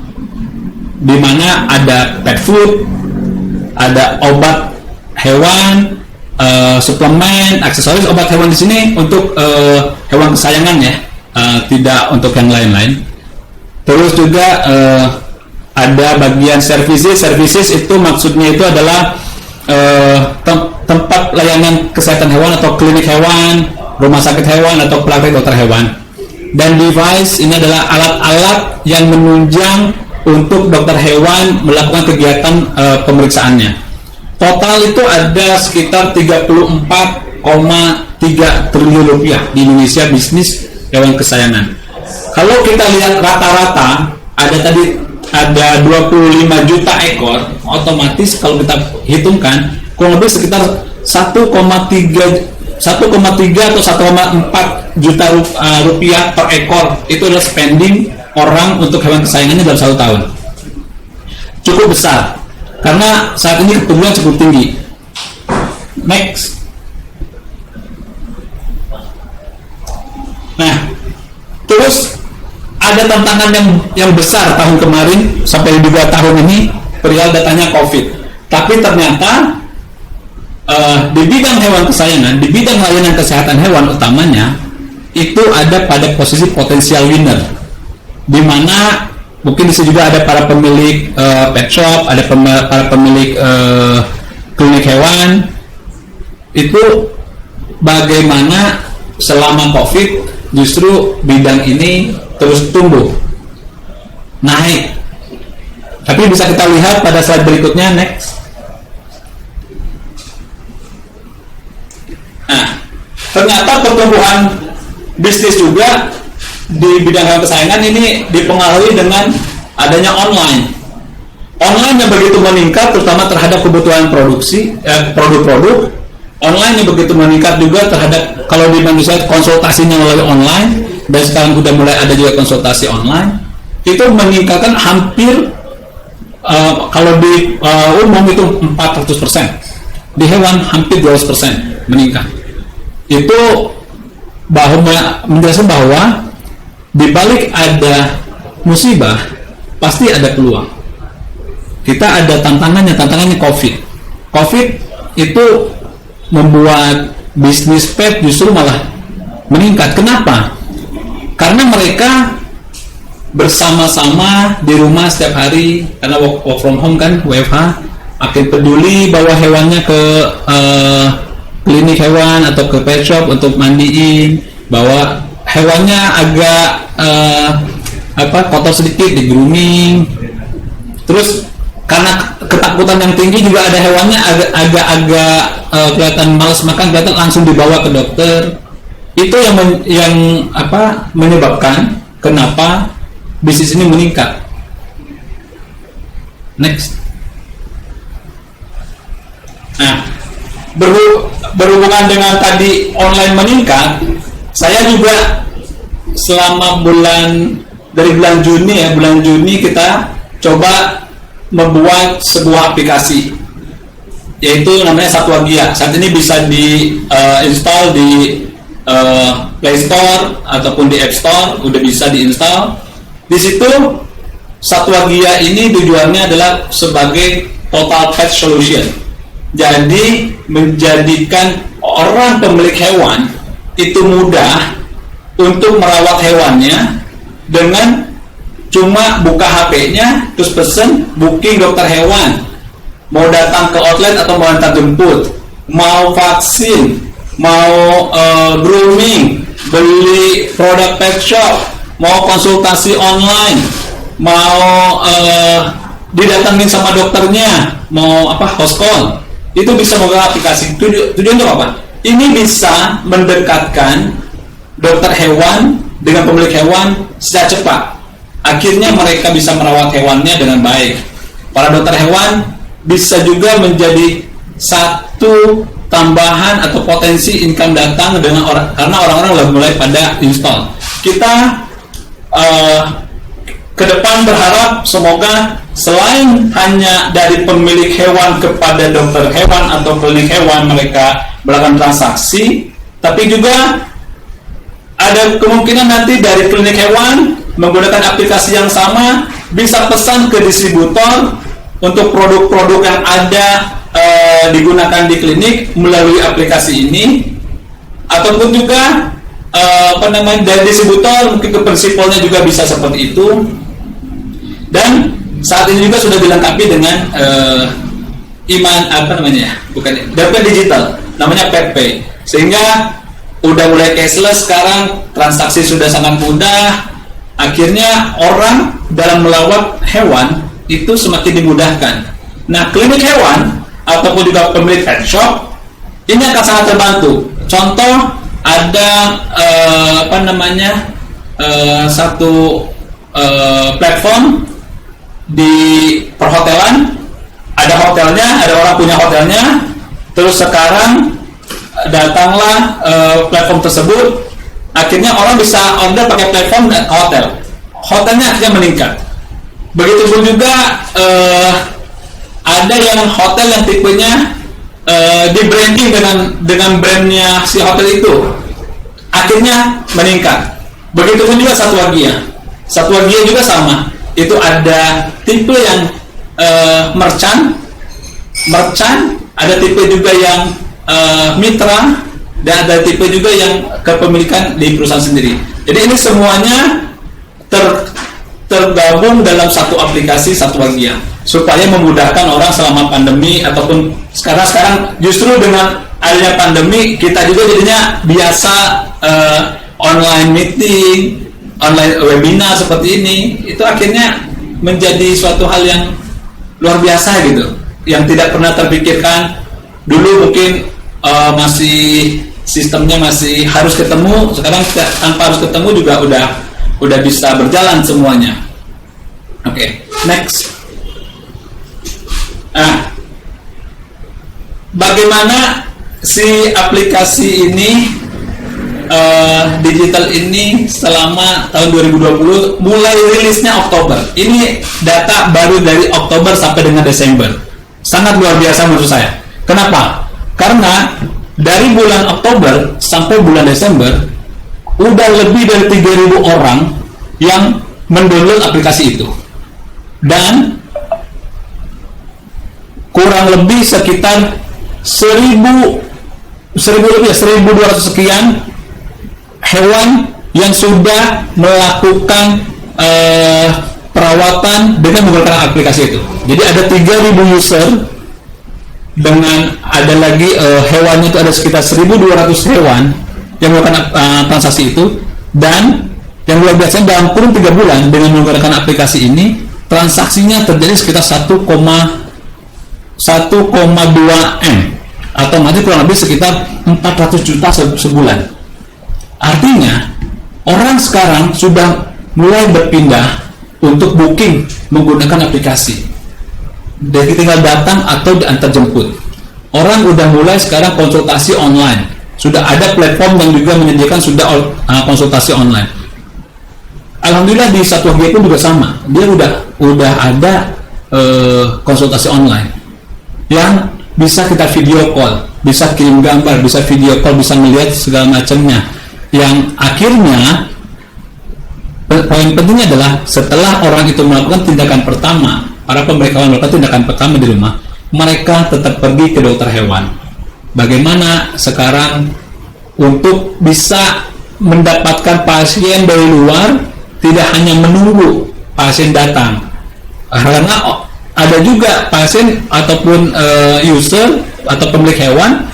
F: di mana ada pet food, ada obat hewan, suplemen, aksesoris obat hewan di sini untuk hewan kesayangan ya, tidak untuk yang lain-lain. Terus juga ada bagian services itu maksudnya itu adalah tempat layanan kesehatan hewan atau klinik hewan, rumah sakit hewan atau praktek dokter hewan. Dan device ini adalah alat-alat yang menunjang untuk dokter hewan melakukan kegiatan pemeriksaannya. Total itu ada sekitar 34,3 triliun rupiah di Indonesia bisnis hewan kesayangan. Kalau kita lihat rata-rata ada 25 juta ekor, otomatis kalau kita hitungkan kurang lebih sekitar 1,3 atau 1,4 juta rupiah per ekor. Itu adalah spending orang untuk hewan kesayangannya dalam 1 tahun. Cukup besar karena saat ini kebutuhan cukup tinggi. Next. Nah, terus ada tantangan yang besar tahun kemarin sampai juga tahun ini perihal datanya COVID. Tapi ternyata di bidang hewan kesayangan, di bidang layanan kesehatan hewan utamanya itu ada pada posisi potensial winner, di mana mungkin di sini juga ada para pemilik pet shop, ada para pemilik klinik hewan. Itu bagaimana selama COVID justru bidang ini terus tumbuh, naik. Tapi bisa kita lihat pada slide berikutnya, next. Nah, ternyata pertumbuhan bisnis juga di bidang hewan kesayangan ini dipengaruhi dengan adanya online yang begitu meningkat, terutama terhadap kebutuhan produksi produk-produk online yang begitu meningkat juga terhadap, kalau di Indonesia konsultasinya melalui online, dan sekarang sudah mulai ada juga konsultasi online. Itu meningkatkan hampir kalau di umum itu 400%, di hewan hampir 200% meningkat. Itu menjelaskan bahwa di balik ada musibah pasti ada peluang. Kita ada tantangannya COVID itu membuat bisnis pet justru malah meningkat. Kenapa? Karena mereka bersama-sama di rumah setiap hari, karena work from home kan, WFH, makin peduli bawa hewannya ke klinik hewan atau ke pet shop untuk mandiin, bawa hewannya agak kotor sedikit, di grooming. Terus karena ketakutan yang tinggi juga ada hewannya agak kelihatan malas makan, kelihatan langsung dibawa ke dokter Itu yang menyebabkan kenapa bisnis ini meningkat. Next. Nah, berhubungan dengan tadi online meningkat, saya juga selama dari bulan Juni kita coba membuat sebuah aplikasi, yaitu namanya Satwagia. Saat ini bisa install di Play Store ataupun di App Store, udah bisa diinstal. Di situ Satwagia ini tujuannya adalah sebagai total pet solution. Jadi menjadikan orang pemilik hewan itu mudah untuk merawat hewannya dengan cuma buka HP-nya terus pesen booking dokter hewan, mau datang ke outlet atau mau antar jemput, mau vaksin, mau grooming, beli produk pet shop, mau konsultasi online, mau didatangin sama dokternya, mau host call, itu bisa menggunakan aplikasi. Tujuan untuk apa? Ini bisa mendekatkan dokter hewan dengan pemilik hewan secara cepat. Akhirnya mereka bisa merawat hewannya dengan baik. Para dokter hewan bisa juga menjadi satu tambahan atau potensi income datang dengan karena orang-orang sudah mulai pada install. Kita ke depan berharap semoga selain hanya dari pemilik hewan kepada dokter hewan atau klinik hewan mereka melakukan transaksi, tapi juga ada kemungkinan nanti dari klinik hewan menggunakan aplikasi yang sama bisa pesan ke distributor untuk produk-produk yang ada digunakan di klinik melalui aplikasi ini, ataupun juga dari distributor mungkin ke prinsipalnya juga bisa seperti itu. Dan saat ini juga sudah dilengkapi dengan dompet digital namanya PetPay, sehingga udah mulai cashless sekarang, transaksi sudah sangat mudah. Akhirnya orang dalam melawat hewan itu semakin dimudahkan. Nah, klinik hewan ataupun juga pemilik pet shop ini akan sangat terbantu. Contoh ada satu platform di perhotelan, ada hotelnya, ada orang punya hotelnya, terus sekarang datanglah platform tersebut, akhirnya orang bisa order pakai platform dan hotelnya akhirnya meningkat. Begitupun juga ada yang hotel yang tipenya di branding dengan brandnya si hotel itu, akhirnya meningkat. Begitupun juga Satwagia juga sama. Itu ada tipe yang merchant, ada tipe juga yang mitra, dan ada tipe juga yang kepemilikan di perusahaan sendiri. Jadi ini semuanya tergabung dalam satu aplikasi Satwagia supaya memudahkan orang selama pandemi, ataupun sekarang justru dengan adanya pandemi kita juga jadinya biasa online meeting, online webinar seperti ini. Itu akhirnya menjadi suatu hal yang luar biasa gitu, yang tidak pernah terpikirkan. Dulu mungkin masih sistemnya masih harus ketemu, sekarang tanpa harus ketemu juga udah bisa berjalan semuanya. Oke, next. Nah, bagaimana si aplikasi ini digital ini selama tahun 2020, mulai rilisnya Oktober. Ini data baru dari Oktober sampai dengan Desember. Sangat luar biasa menurut saya. Kenapa? Karena dari bulan Oktober sampai bulan Desember udah lebih dari 3.000 orang yang mendownload aplikasi itu, dan kurang lebih sekitar 1.200 sekian hewan yang sudah melakukan perawatan dengan menggunakan aplikasi itu. Jadi ada 3.000 user, dengan ada lagi hewannya itu ada sekitar 1.200 hewan yang melakukan transaksi itu. Dan yang luar biasa, dalam kurun 3 bulan dengan menggunakan aplikasi ini, transaksinya terjadi sekitar 1,2 M, atau masih kurang lebih sekitar 400 juta sebulan. Artinya orang sekarang sudah mulai berpindah untuk booking menggunakan aplikasi. Jadi tinggal datang atau diantar jemput. Orang udah mulai sekarang konsultasi online. Sudah ada platform yang juga menyediakan sudah konsultasi online. Alhamdulillah di Satu Hati pun juga sama. Dia udah ada konsultasi online yang bisa kita video call, bisa kirim gambar, bisa video call, bisa melihat segala macamnya. Yang akhirnya poin pentingnya adalah setelah orang itu melakukan tindakan pertama, para pemilik hewan melakukan tindakan pertama di rumah, mereka tetap pergi ke dokter hewan. Bagaimana sekarang untuk bisa mendapatkan pasien dari luar, tidak hanya menunggu pasien datang, karena ada juga pasien ataupun user atau pemilik hewan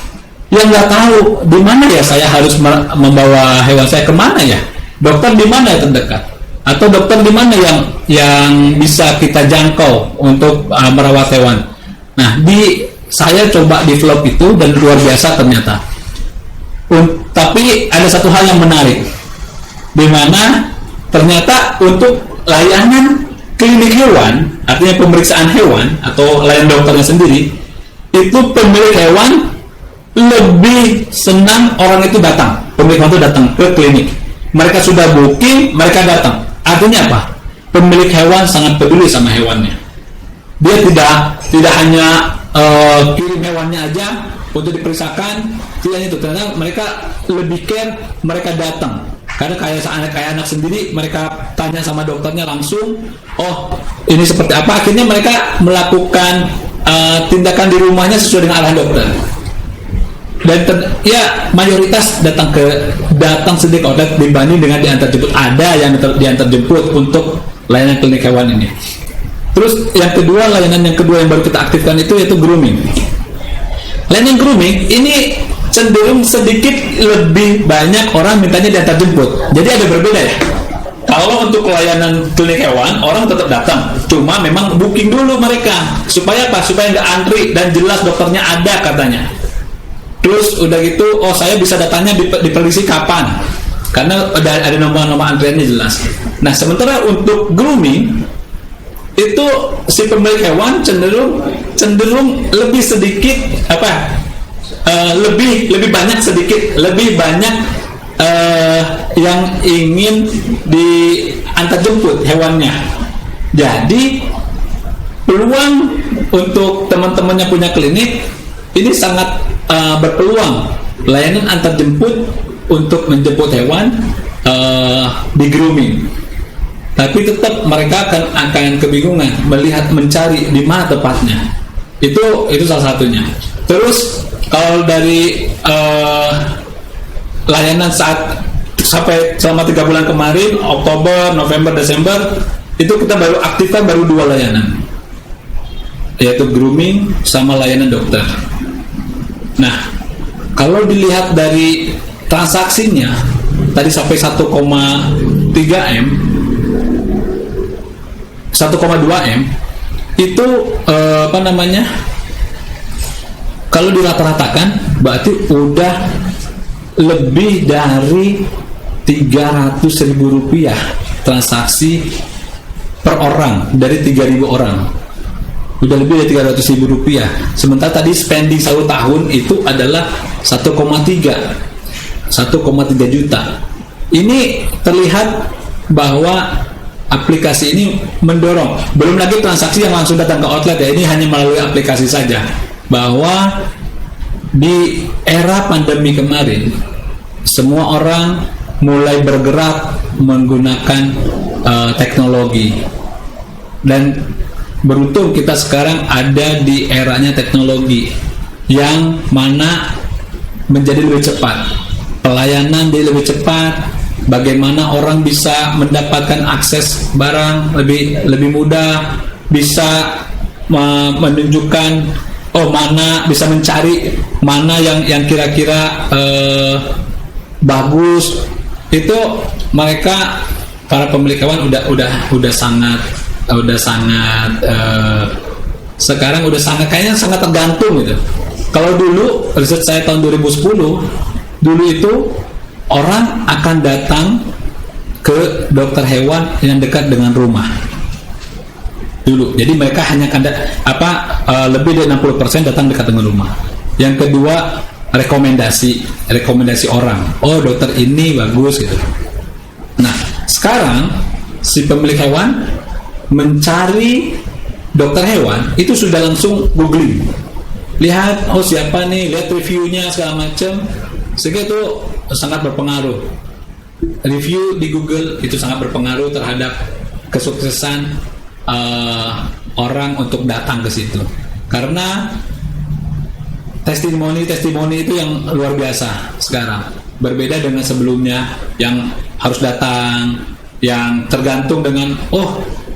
F: yang nggak tahu di mana ya saya harus membawa hewan saya kemana ya, dokter di mana yang terdekat, atau dokter di mana yang bisa kita jangkau untuk merawat hewan. Nah, saya coba develop itu dan luar biasa ternyata. Tapi ada satu hal yang menarik, di mana ternyata untuk layanan klinik hewan, artinya pemeriksaan hewan atau layanan dokternya sendiri, itu pemilik hewan lebih senang orang itu datang, pemilik hewan itu datang ke klinik. Mereka sudah booking, mereka datang. Artinya apa? Pemilik hewan sangat peduli sama hewannya. Dia tidak hanya kirim hewannya aja untuk diperiksakan, tidak itu. Ternyata mereka lebih care, mereka datang. Karena kayak anak sendiri, mereka tanya sama dokternya langsung, oh ini seperti apa. Akhirnya mereka melakukan tindakan di rumahnya sesuai dengan arahan dokter. Dan mayoritas datang sendiri ke outlet dibanding dengan diantar jemput. Ada yang diantar jemput untuk layanan klinik hewan ini. Terus layanan yang kedua yang baru kita aktifkan itu yaitu grooming. Layanan grooming ini cenderung sedikit lebih banyak orang mintanya diantar jemput. Jadi ada berbeda ya. Kalau untuk layanan klinik hewan, orang tetap datang, cuma memang booking dulu mereka. Supaya apa? Supaya nggak antri dan jelas dokternya ada katanya. Terus udah gitu, saya bisa datanya diprediksi kapan, karena ada nomor-nomor antriannya jelas. Nah, sementara untuk grooming itu si pemilik hewan cenderung lebih sedikit lebih banyak yang ingin diantar jemput hewannya. Jadi peluang untuk teman-teman yang punya klinik ini sangat berpeluang layanan antar jemput untuk menjemput hewan di grooming. Tapi tetap mereka akan kebingungan mencari di mana tepatnya. Itu salah satunya. Terus kalau dari layanan sampai selama 3 bulan kemarin, Oktober, November, Desember, itu kita baru aktifkan 2 layanan, yaitu grooming sama layanan dokter. Nah, kalau dilihat dari transaksinya tadi sampai 1,3 M, 1,2 M itu kalau dirata-ratakan berarti udah lebih dari 300.000 rupiah transaksi per orang dari 3.000 orang. Udah lebih dari 300.000 rupiah. Sementara tadi spending 1 tahun itu adalah 1,3 juta. Ini terlihat bahwa aplikasi ini mendorong. Belum lagi transaksi yang langsung datang ke outlet ya. Ini hanya melalui aplikasi saja. Bahwa di era pandemi kemarin, semua orang mulai bergerak menggunakan teknologi. Dan beruntung kita sekarang ada di eranya teknologi yang mana menjadi lebih cepat, pelayanan jadi lebih cepat, bagaimana orang bisa mendapatkan akses barang lebih mudah, bisa menunjukkan mana, bisa mencari mana yang kira-kira bagus. Itu mereka para pemilik hewan udah sangat sekarang udah kayaknya sangat tergantung gitu. Kalau dulu riset saya tahun 2010 dulu itu orang akan datang ke dokter hewan yang dekat dengan rumah dulu. Jadi mereka hanya akan lebih dari 60% datang dekat dengan rumah. Yang kedua, rekomendasi orang. Oh, dokter ini bagus gitu. Nah, sekarang si pemilik hewan mencari dokter hewan itu sudah langsung googling. Lihat, oh siapa nih, lihat reviewnya segala macam. Sehingga itu sangat berpengaruh. Review di Google itu sangat berpengaruh terhadap kesuksesan orang untuk datang ke situ. Karena testimoni itu yang luar biasa sekarang. Berbeda dengan sebelumnya yang harus datang, yang tergantung dengan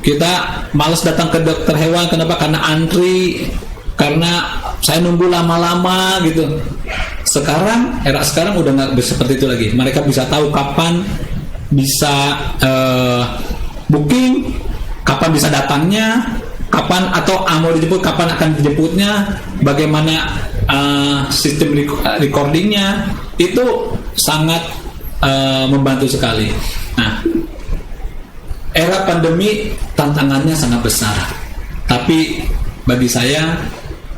F: kita malas datang ke dokter hewan. Kenapa? Karena antri, karena saya nunggu lama-lama gitu. Era sekarang udah nggak seperti itu lagi. Mereka bisa tahu kapan bisa booking, kapan bisa datangnya, kapan atau mau dijemput, kapan akan dijemputnya, bagaimana sistem recordingnya. Itu sangat membantu sekali. Nah, era pandemi tantangannya sangat besar, tapi bagi saya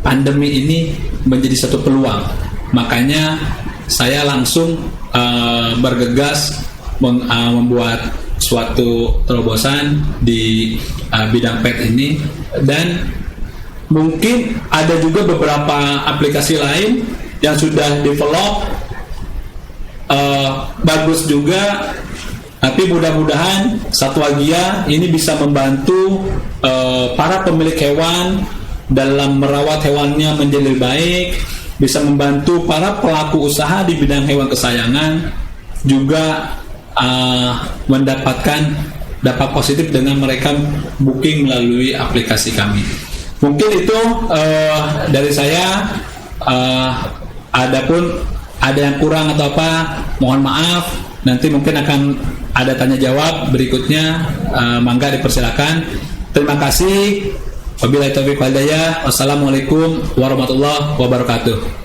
F: pandemi ini menjadi satu peluang. Makanya saya langsung bergegas membuat suatu terobosan di bidang pet ini, dan mungkin ada juga beberapa aplikasi lain yang sudah develop bagus juga. Tapi mudah-mudahan Satwagia ini bisa membantu para pemilik hewan dalam merawat hewannya menjadi lebih baik, bisa membantu para pelaku usaha di bidang hewan kesayangan juga mendapatkan dampak positif dengan mereka booking melalui aplikasi kami. Mungkin itu dari saya. Adapun ada yang kurang atau apa, mohon maaf. Nanti mungkin akan ada tanya jawab berikutnya. Mangga dipersilakan. Terima kasih. Wabillahi taufiq wal hidayah. Wassalamualaikum warahmatullahi wabarakatuh.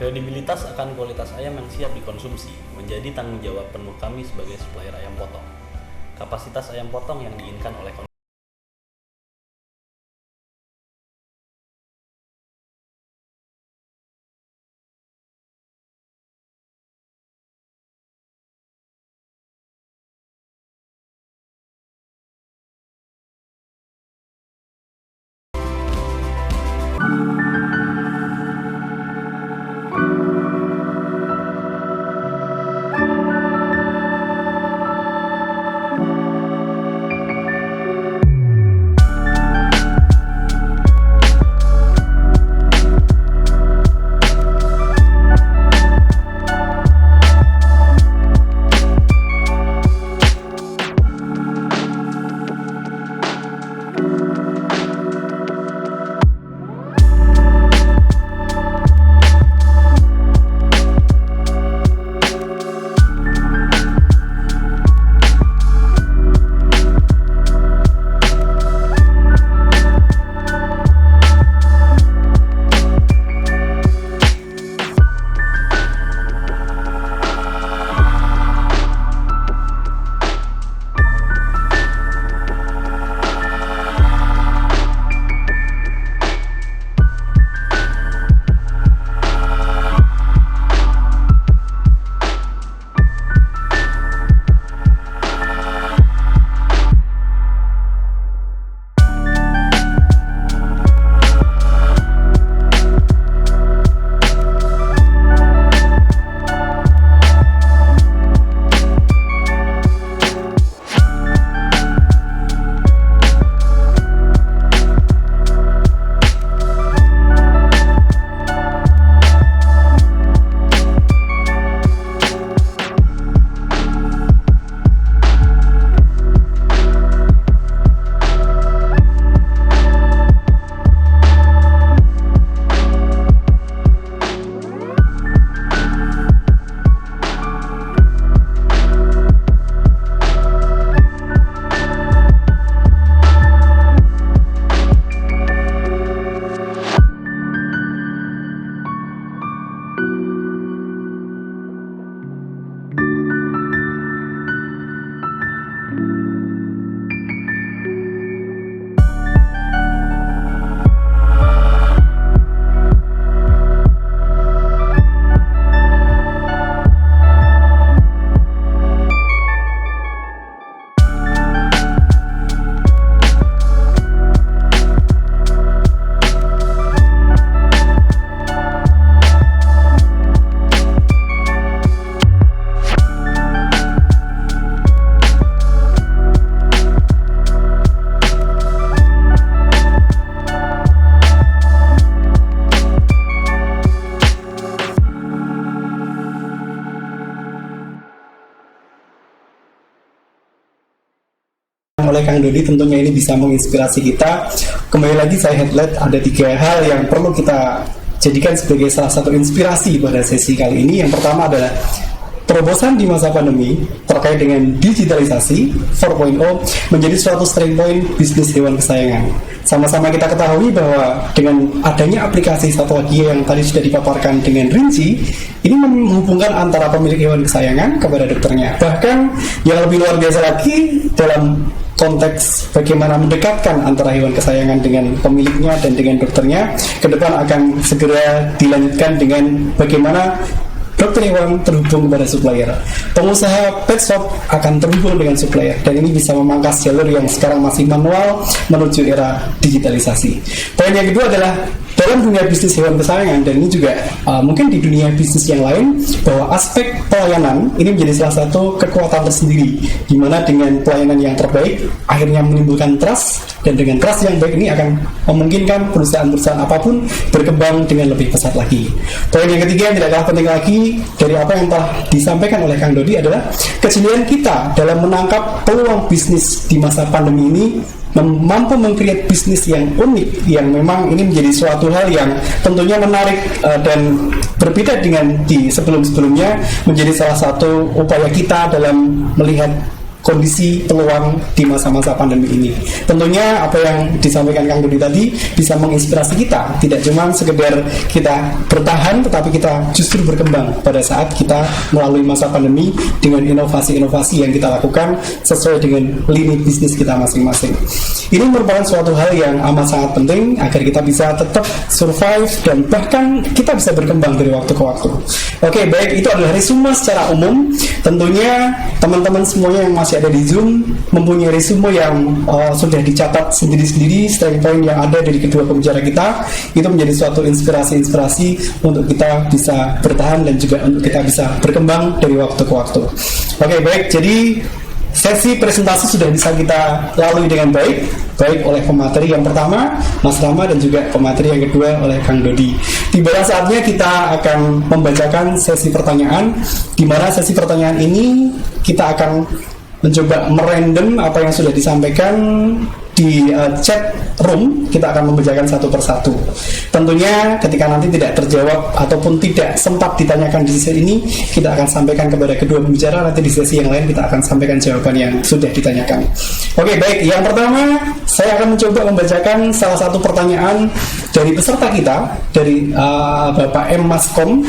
A: Kredibilitas akan kualitas ayam yang siap dikonsumsi menjadi tanggung jawab penuh kami sebagai supplier ayam potong. Kapasitas ayam potong yang diinginkan oleh
D: oleh Kang Dodi, tentunya ini bisa menginspirasi kita. Kembali lagi saya highlight ada 3 hal yang perlu kita jadikan sebagai salah satu inspirasi pada sesi kali ini. Yang pertama adalah terobosan di masa pandemi terkait dengan digitalisasi 4.0 menjadi suatu strength point bisnis hewan kesayangan. Sama-sama kita ketahui bahwa dengan adanya aplikasi satu lagi yang tadi sudah dipaparkan dengan rinci, ini menghubungkan antara pemilik hewan kesayangan kepada dokternya. Bahkan yang lebih luar biasa lagi dalam konteks bagaimana mendekatkan antara hewan kesayangan dengan pemiliknya dan dengan dokternya, ke depan akan segera dilanjutkan dengan bagaimana dokter hewan terhubung kepada supplier. Pengusaha pet shop akan terhubung dengan supplier, dan ini bisa memangkas jalur yang sekarang masih manual menuju era digitalisasi. Poin yang kedua adalah dalam dunia bisnis hewan kesayangan, dan ini juga mungkin di dunia bisnis yang lain, bahwa aspek pelayanan ini menjadi salah satu kekuatan tersendiri, di mana dengan pelayanan yang terbaik akhirnya menimbulkan trust, dan dengan trust yang baik ini akan memungkinkan perusahaan-perusahaan apapun berkembang dengan lebih pesat lagi. Poin yang ketiga yang tidak kalah penting lagi dari apa yang telah disampaikan oleh Kang Dodi adalah kejelian kita dalam menangkap peluang bisnis di masa pandemi ini, mampu meng-create bisnis yang unik, yang memang ini menjadi suatu hal yang tentunya menarik dan berbeda dengan di sebelum-sebelumnya, menjadi salah satu upaya kita dalam melihat kondisi peluang di masa-masa pandemi ini. Tentunya apa yang disampaikan Kang Dodi tadi bisa menginspirasi kita, tidak cuma sekedar kita bertahan, tetapi kita justru berkembang pada saat kita melalui masa pandemi dengan inovasi-inovasi yang kita lakukan sesuai dengan lini bisnis kita masing-masing. Ini merupakan suatu hal yang amat sangat penting agar kita bisa tetap survive dan bahkan kita bisa berkembang dari waktu ke waktu. Oke, baik, itu adalah resume secara umum. Tentunya teman-teman semuanya yang masih ada di Zoom mempunyai resume yang sudah dicatat sendiri-sendiri, strength point yang ada dari kedua pembicara kita. Itu menjadi suatu inspirasi-inspirasi untuk kita bisa bertahan dan juga untuk kita bisa berkembang dari waktu ke waktu. Oke, baik, jadi sesi presentasi sudah bisa kita lalui dengan baik oleh pemateri yang pertama, Mas Rama, dan juga pemateri yang kedua oleh Kang Dodi. Tiba saatnya kita akan membacakan sesi pertanyaan, di mana sesi pertanyaan ini kita akan mencoba merandom apa yang sudah disampaikan di chat room. Kita akan membacakan satu persatu. Tentunya ketika nanti tidak terjawab ataupun tidak sempat ditanyakan di sesi ini, kita akan sampaikan kepada kedua pembicara. Nanti di sesi yang lain kita akan sampaikan jawaban yang sudah ditanyakan. Oke, baik, yang pertama saya akan mencoba membacakan salah satu pertanyaan dari peserta kita, dari Bapak M. Maskom.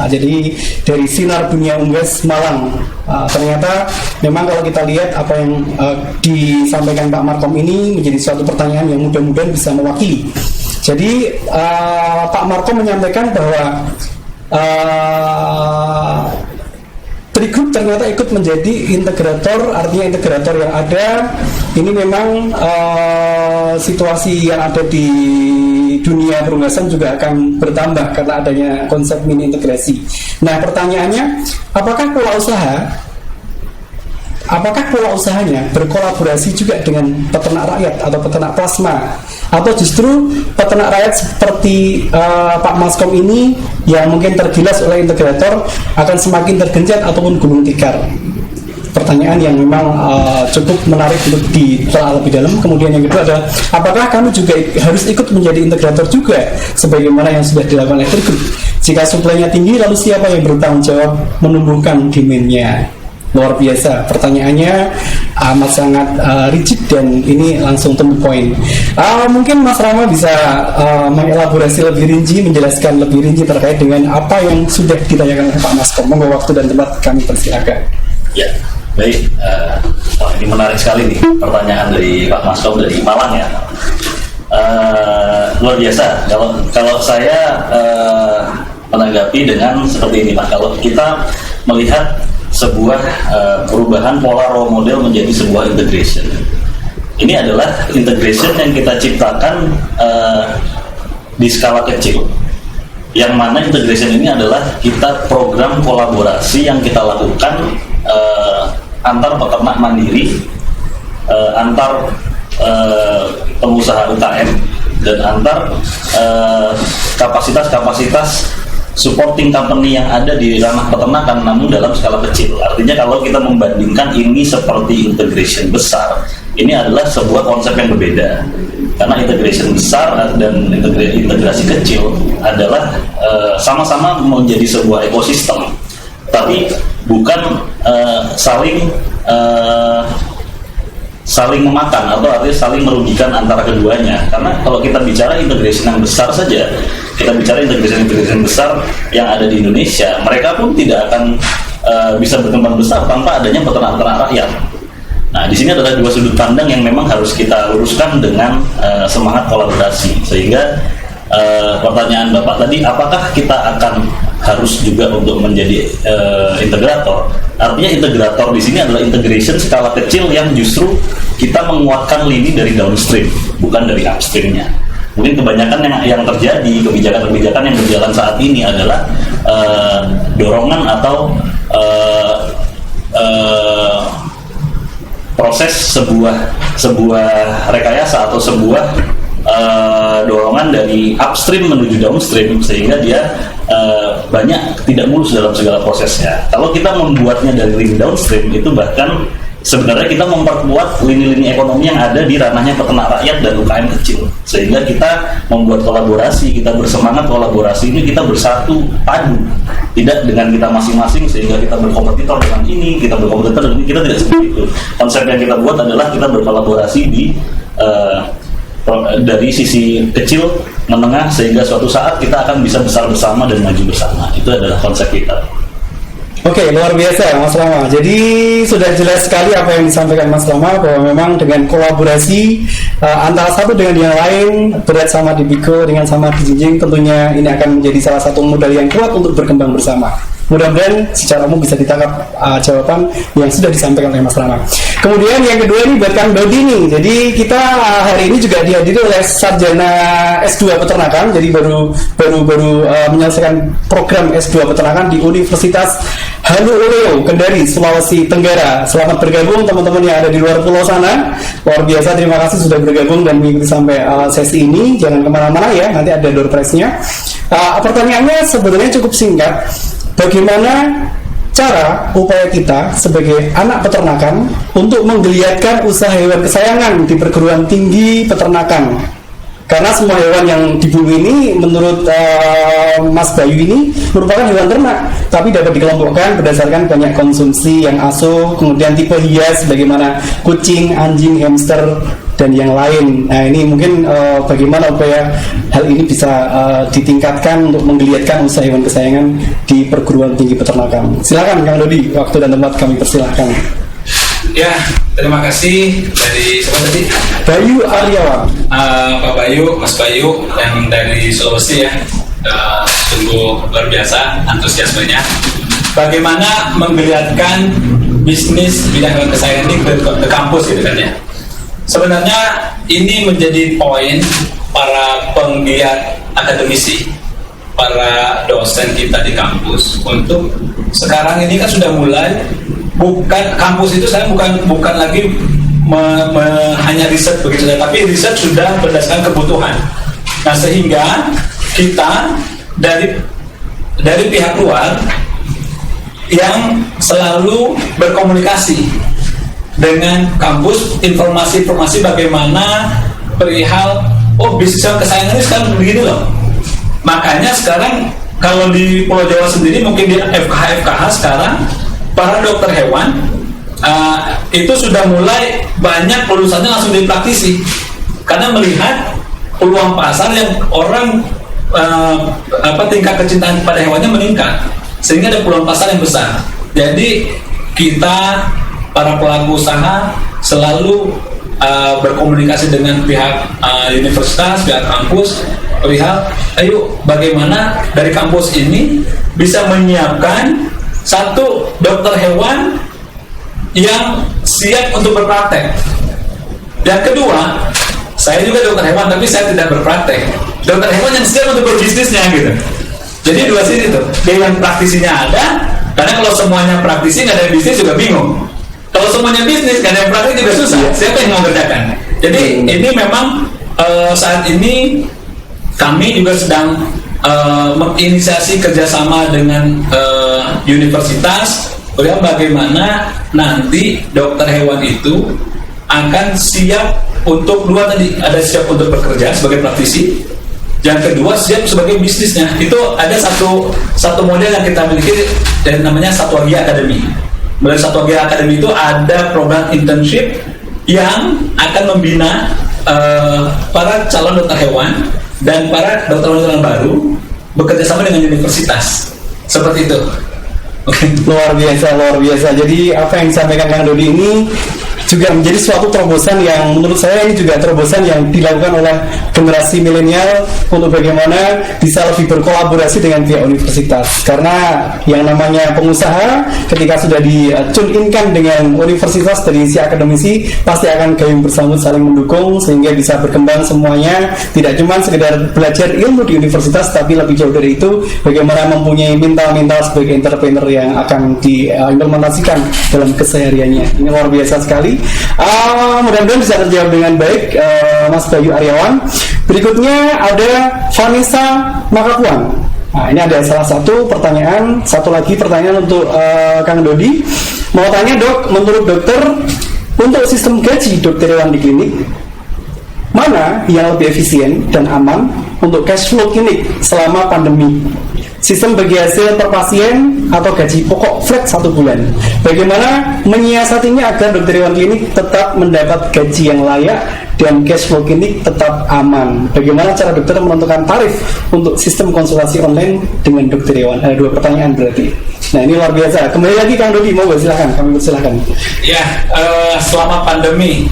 D: Jadi dari Sinar Dunia Unggas Malang. Ternyata memang kalau kita lihat apa yang disampaikan Pak Markom ini menjadi suatu pertanyaan yang mudah-mudahan bisa mewakili. Jadi Pak Markom menyampaikan bahwa Trigroup ternyata ikut menjadi integrator. Artinya integrator yang ada ini memang situasi yang ada di dunia perunggasan juga akan bertambah karena adanya konsep mini integrasi. Nah, pertanyaannya, apakah pola usahanya berkolaborasi juga dengan peternak rakyat atau peternak plasma, atau justru peternak rakyat seperti Pak Maskom ini yang mungkin tergilas oleh integrator akan semakin tergenjat ataupun gulung tikar? Pertanyaan yang memang cukup menarik untuk ditelaah lebih dalam. Kemudian yang kedua adalah, apakah kami juga harus ikut menjadi integrator juga sebagaimana yang sudah dilakukan oleh Trigroup? Jika suplainya tinggi, lalu siapa yang bertanggung jawab menumbuhkan demand-nya? Luar biasa, pertanyaannya amat sangat rigid dan ini langsung to the point. Mungkin Mas Rama bisa mengelaborasi lebih rinci, menjelaskan lebih rinci terkait dengan apa yang sudah ditanyakan oleh Pak Maskom. Monggo, waktu dan tempat kami persilakan.
E: Ya, baik. Ini menarik sekali nih pertanyaan dari Pak Maskom dari Malang ya. Luar biasa. Kalau saya menanggapi dengan seperti ini Pak. Kalau kita melihat sebuah perubahan pola role model menjadi sebuah integration. Ini adalah integration yang kita ciptakan di skala kecil. Yang mana integration ini adalah kita program kolaborasi yang kita lakukan antar peternak mandiri, antar pengusaha UKM, dan antar kapasitas-kapasitas supporting company yang ada di ranah peternakan, namun dalam skala kecil. Artinya kalau kita membandingkan ini seperti integration besar, ini adalah sebuah konsep yang berbeda. Karena integration besar dan integrasi kecil adalah sama-sama menjadi sebuah ekosistem, tapi bukan saling memakan atau artinya saling merugikan antara keduanya. Karena kalau kita bicara integration yang besar saja, kita bicara integration besar yang ada di Indonesia, mereka pun tidak akan bisa berkembang besar tanpa adanya peternak-peternak rakyat. Nah, di sini adalah dua sudut pandang yang memang harus kita luruskan dengan semangat kolaborasi. Sehingga pertanyaan Bapak tadi, apakah kita akan harus juga untuk menjadi integrator? Artinya integrator di sini adalah integration skala kecil yang justru kita menguatkan lini dari downstream, bukan dari upstreamnya. Mungkin kebanyakan yang terjadi, kebijakan-kebijakan yang berjalan saat ini adalah dorongan atau proses sebuah rekayasa atau sebuah dorongan dari upstream menuju downstream, sehingga dia banyak tidak mulus dalam segala prosesnya. Kalau kita membuatnya dari link downstream, itu bahkan sebenarnya kita memperkuat lini-lini ekonomi yang ada di ranahnya peternak rakyat dan UKM kecil, sehingga kita membuat kolaborasi, kita bersemangat kolaborasi ini, kita bersatu padu, tidak dengan kita masing-masing sehingga kita berkompetitor dengan ini, kita berkompetitor dengan ini, kita tidak seperti itu. Konsep yang kita buat adalah kita berkolaborasi dari sisi kecil menengah, sehingga suatu saat kita akan bisa besar bersama dan maju bersama. Itu adalah konsep kita.
D: Oke, luar biasa Mas Rama. Jadi sudah jelas sekali apa yang disampaikan Mas Rama, bahwa memang dengan kolaborasi antara satu dengan yang lain, berat sama dipikul dengan sama dijinjing, tentunya ini akan menjadi salah satu modal yang kuat untuk berkembang bersama. Mudah-mudahan secara umum bisa ditangkap jawaban yang sudah disampaikan oleh Mas Rama. Kemudian yang kedua ini buat Kang Dodi nih. Jadi kita hari ini juga dihadiri oleh sarjana S2 peternakan. Jadi baru menyelesaikan program S2 peternakan di Universitas Haluoleo, Kendari, Sulawesi Tenggara. Selamat bergabung teman-teman yang ada di luar pulau sana. Luar biasa, terima kasih sudah bergabung dan mengikuti sampai sesi ini. Jangan kemana-mana ya, nanti ada door prize-nya. Pertanyaannya sebenarnya cukup singkat. Bagaimana cara upaya kita sebagai anak peternakan untuk menggeliatkan usaha hewan kesayangan di perguruan tinggi peternakan? Karena semua hewan yang di bumi ini menurut Mas Bayu ini merupakan hewan ternak, tapi dapat dikelompokkan berdasarkan banyak konsumsi yang asuh, kemudian tipe hias bagaimana kucing, anjing, hamster, dan yang lain. Nah ini mungkin bagaimana upaya hal ini bisa ditingkatkan untuk menggeliatkan usaha hewan kesayangan di perguruan tinggi peternakan. Silakan Kang Dodi, waktu dan tempat kami persilahkan.
F: Ya, terima kasih dari siapa tadi?
D: Bayu Aryawan.
F: Pak Bayu, Mas Bayu yang dari Sulawesi ya. Sungguh luar biasa antusiasmenya. Bagaimana menggeliatkan bisnis bidang hewan kesayangan ini ke kampus gitu kan ya. Sebenarnya ini menjadi poin para penggiat akademisi, para dosen kita di kampus untuk sekarang ini kan sudah mulai, bukan kampus itu saya bukan lagi hanya riset begitu saja, tapi riset sudah berdasarkan kebutuhan. Nah sehingga kita dari pihak luar yang selalu berkomunikasi dengan kampus, informasi-informasi bagaimana perihal bisnis kesayangan ini sekarang begini loh. Makanya sekarang kalau di Pulau Jawa sendiri, mungkin di FKH sekarang para dokter hewan itu sudah mulai banyak lulusannya langsung jadi praktisi, karena melihat peluang pasar yang orang tingkat kecintaan pada hewannya meningkat, sehingga ada peluang pasar yang besar. Jadi kita para pelaku usaha selalu berkomunikasi dengan pihak universitas, pihak kampus, perihal ayo bagaimana dari kampus ini bisa menyiapkan satu dokter hewan yang siap untuk berpraktek. Yang kedua, saya juga dokter hewan tapi saya tidak berpraktek. Dokter hewan yang siap untuk berbisnisnya gitu. Jadi dua sisi tuh. Dia yang praktisinya ada, karena kalau semuanya praktisi nggak ada bisnis juga bingung. Kalau semuanya bisnis nggak ada yang praktik juga susah. Siapa yang mau kerjakan? Jadi ini memang saat ini kami juga sedang menginisiasi kerjasama dengan universitas, bagaimana nanti dokter hewan itu akan siap untuk dua tadi, ada siap untuk bekerja sebagai praktisi, yang kedua siap sebagai bisnisnya. Itu ada satu model yang kita miliki dan namanya Satwagia Academy. Melalui Satwagia Academy itu ada program internship yang akan membina para calon dokter hewan dan para dokter hewan baru bekerja sama dengan universitas. Seperti itu.
D: Luar biasa. Jadi apa yang disampaikan Kang Dodi ini juga menjadi suatu terobosan yang menurut saya ini juga terobosan yang dilakukan oleh generasi milenial untuk bagaimana bisa lebih berkolaborasi dengan pihak universitas. Karena yang namanya pengusaha ketika sudah di-tune-in-kan dengan universitas dari sisi akademisi, pasti akan gayung bersambut saling mendukung sehingga bisa berkembang semuanya, tidak cuma sekedar belajar ilmu di universitas, tapi lebih jauh dari itu bagaimana mempunyai mental sebagai entrepreneur yang akan diimplementasikan dalam kesehariannya. Ini luar biasa sekali. Mudah-mudahan bisa terjawab dengan baik, Mas Bayu Aryawan. Berikutnya ada Vanessa Makapuan. Nah, ini ada salah satu pertanyaan, satu lagi pertanyaan untuk Kang Dodi. Mau tanya dok, menurut dokter untuk sistem gaji dokter hewan di klinik mana yang lebih efisien dan aman untuk cash flow klinik selama pandemi? Sistem bagi hasil per pasien atau gaji pokok flat 1 bulan? Bagaimana menyiasatinya agar dokter hewan klinik tetap mendapat gaji yang layak dan cash flow klinik tetap aman? Bagaimana cara dokter menentukan tarif untuk sistem konsultasi online dengan dokter hewan? Ada 2 pertanyaan berarti. Nah ini luar biasa. Kembali lagi Kang Dodi, mau silakan, kami persilahkan.
F: Ya, selama pandemi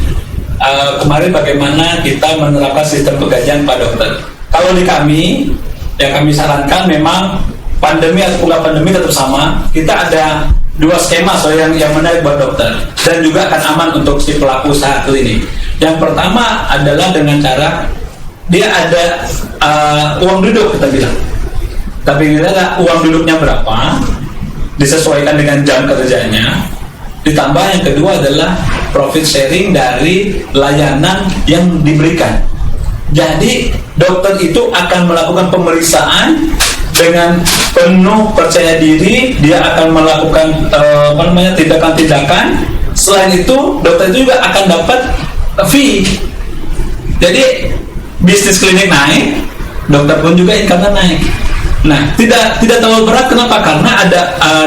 F: kemarin bagaimana kita menerapkan sistem penggajian Pak Dokter? Kalau di kami, yang kami sarankan memang pandemi atau nggak pandemi tetap sama. Kita ada 2 skema yang menarik buat dokter dan juga akan aman untuk si pelaku usaha klinik. Yang pertama adalah dengan cara dia ada uang duduk kita bilang. Tapi kita ada uang duduknya berapa, disesuaikan dengan jam kerjanya. Ditambah yang kedua adalah profit sharing dari layanan yang diberikan. Jadi dokter itu akan melakukan pemeriksaan dengan penuh percaya diri. Dia akan melakukan tindakan-tindakan. Selain itu dokter itu juga akan dapat fee. Jadi bisnis klinik naik, dokter pun juga income naik. Nah, tidak terlalu berat. Kenapa? Karena ada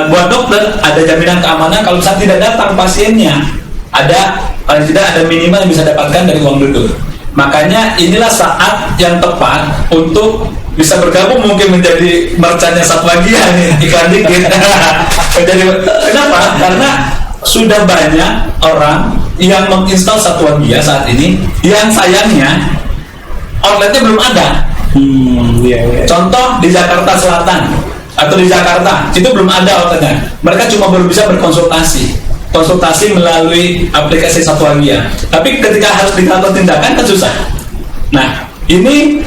F: buat dokter ada jaminan keamanan kalau misalnya tidak datang pasiennya. Ada paling tidak ada minimal yang bisa dapatkan dari uang duduk. Makanya inilah saat yang tepat untuk bisa bergabung mungkin menjadi merchantnya Satwagia nih, iklan dikit. Kenapa? Karena sudah banyak orang yang menginstal Satwagia saat ini yang sayangnya outletnya belum ada. Contoh di Jakarta Selatan atau di Jakarta itu belum ada outletnya. Mereka cuma baru bisa konsultasi melalui aplikasi Satwagia. Tapi ketika harus dilakukan tindakan kan susah. Nah, ini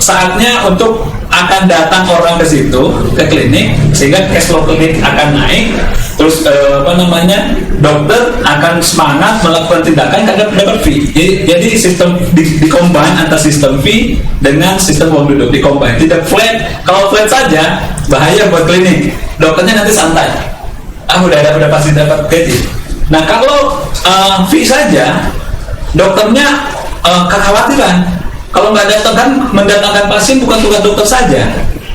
F: saatnya untuk akan datang orang ke situ, ke klinik, sehingga cash flow klinik akan naik. Terus dokter akan semangat melakukan tindakan karena dapat fee. Jadi sistem di combine antara sistem fee dengan sistem uang duduk, di combine. Tidak flat. Kalau flat saja bahaya buat klinik. Dokternya nanti santai. Udah pasti dapat gaji. Nah kalau fee saja, dokternya kekhawatiran. Kalau nggak datang kan mendatangkan pasien bukan tugas dokter saja.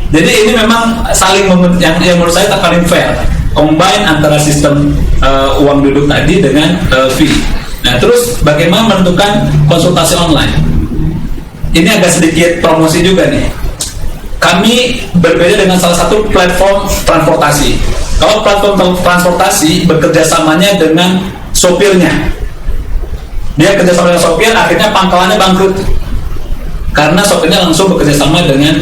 F: Jadi ini memang saling yang menurut saya tak paling fair. Combine antara sistem uang duduk tadi dengan fee. Nah terus bagaimana menentukan konsultasi online? Ini agak sedikit promosi juga nih. Kami berbeda dengan salah satu platform transportasi. Kalau platform transportasi bekerjasamanya dengan sopirnya, dia kerjasama dengan sopir, akhirnya pangkalannya bangkrut karena sopirnya langsung bekerjasama dengan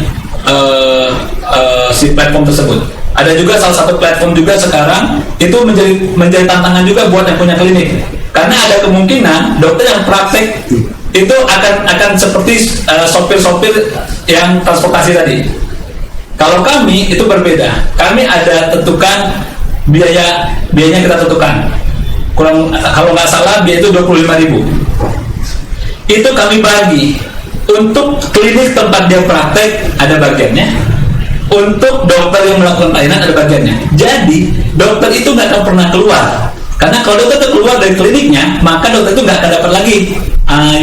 F: si platform tersebut. Ada juga salah satu platform juga sekarang itu menjadi tantangan juga buat yang punya klinik, karena ada kemungkinan dokter yang praktek itu akan seperti sopir-sopir yang transportasi tadi. Kalau kami itu berbeda. Kami ada tentukan biayanya kita tentukan. Kalau nggak salah biaya itu 25.000. Itu kami bagi. Untuk klinik tempat dia praktek ada bagiannya. Untuk dokter yang melakukan pelayanan ada bagiannya. Jadi dokter itu nggak akan pernah keluar. Karena kalau dokter itu keluar dari kliniknya, maka dokter itu nggak akan dapat lagi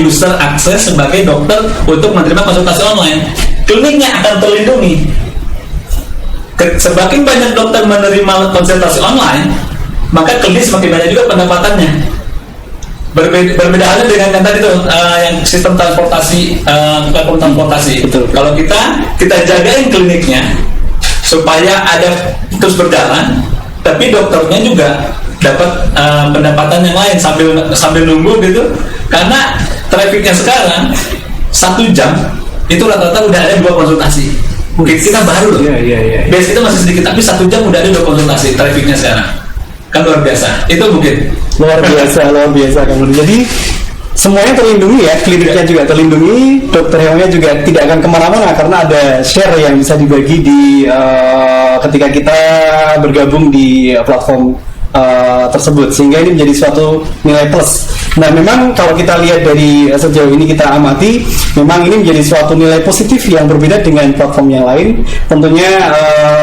F: user akses sebagai dokter untuk menerima konsultasi online. Kliniknya akan terlindungi. Semakin banyak dokter menerima konsultasi online, maka klinik semakin banyak juga pendapatannya. Berbeda halnya dengan yang tadi tuh yang sistem transportasi, platform transportasi. Betul. Kalau kita jagain kliniknya supaya ada terus berjalan, tapi dokternya juga dapat pendapatan yang lain sambil nunggu gitu. Karena trafficnya sekarang 1 jam itu rata-rata udah ada 2 konsultasi. Kita baru loh. Iya. Biasanya kita masih sedikit, tapi 1 jam udah ada 2 konsultasi trafficnya sekarang. Kan luar biasa. Itu mungkin
D: luar biasa kan. Jadi semuanya terlindungi ya, kliniknya juga terlindungi, dokter hewannya juga tidak akan kemana-mana karena ada share yang bisa dibagi di ketika kita bergabung di platform tersebut, sehingga ini menjadi suatu nilai plus Nah, memang kalau kita lihat dari sejauh ini kita amati, memang ini menjadi suatu nilai positif yang berbeda dengan platform yang lain. Tentunya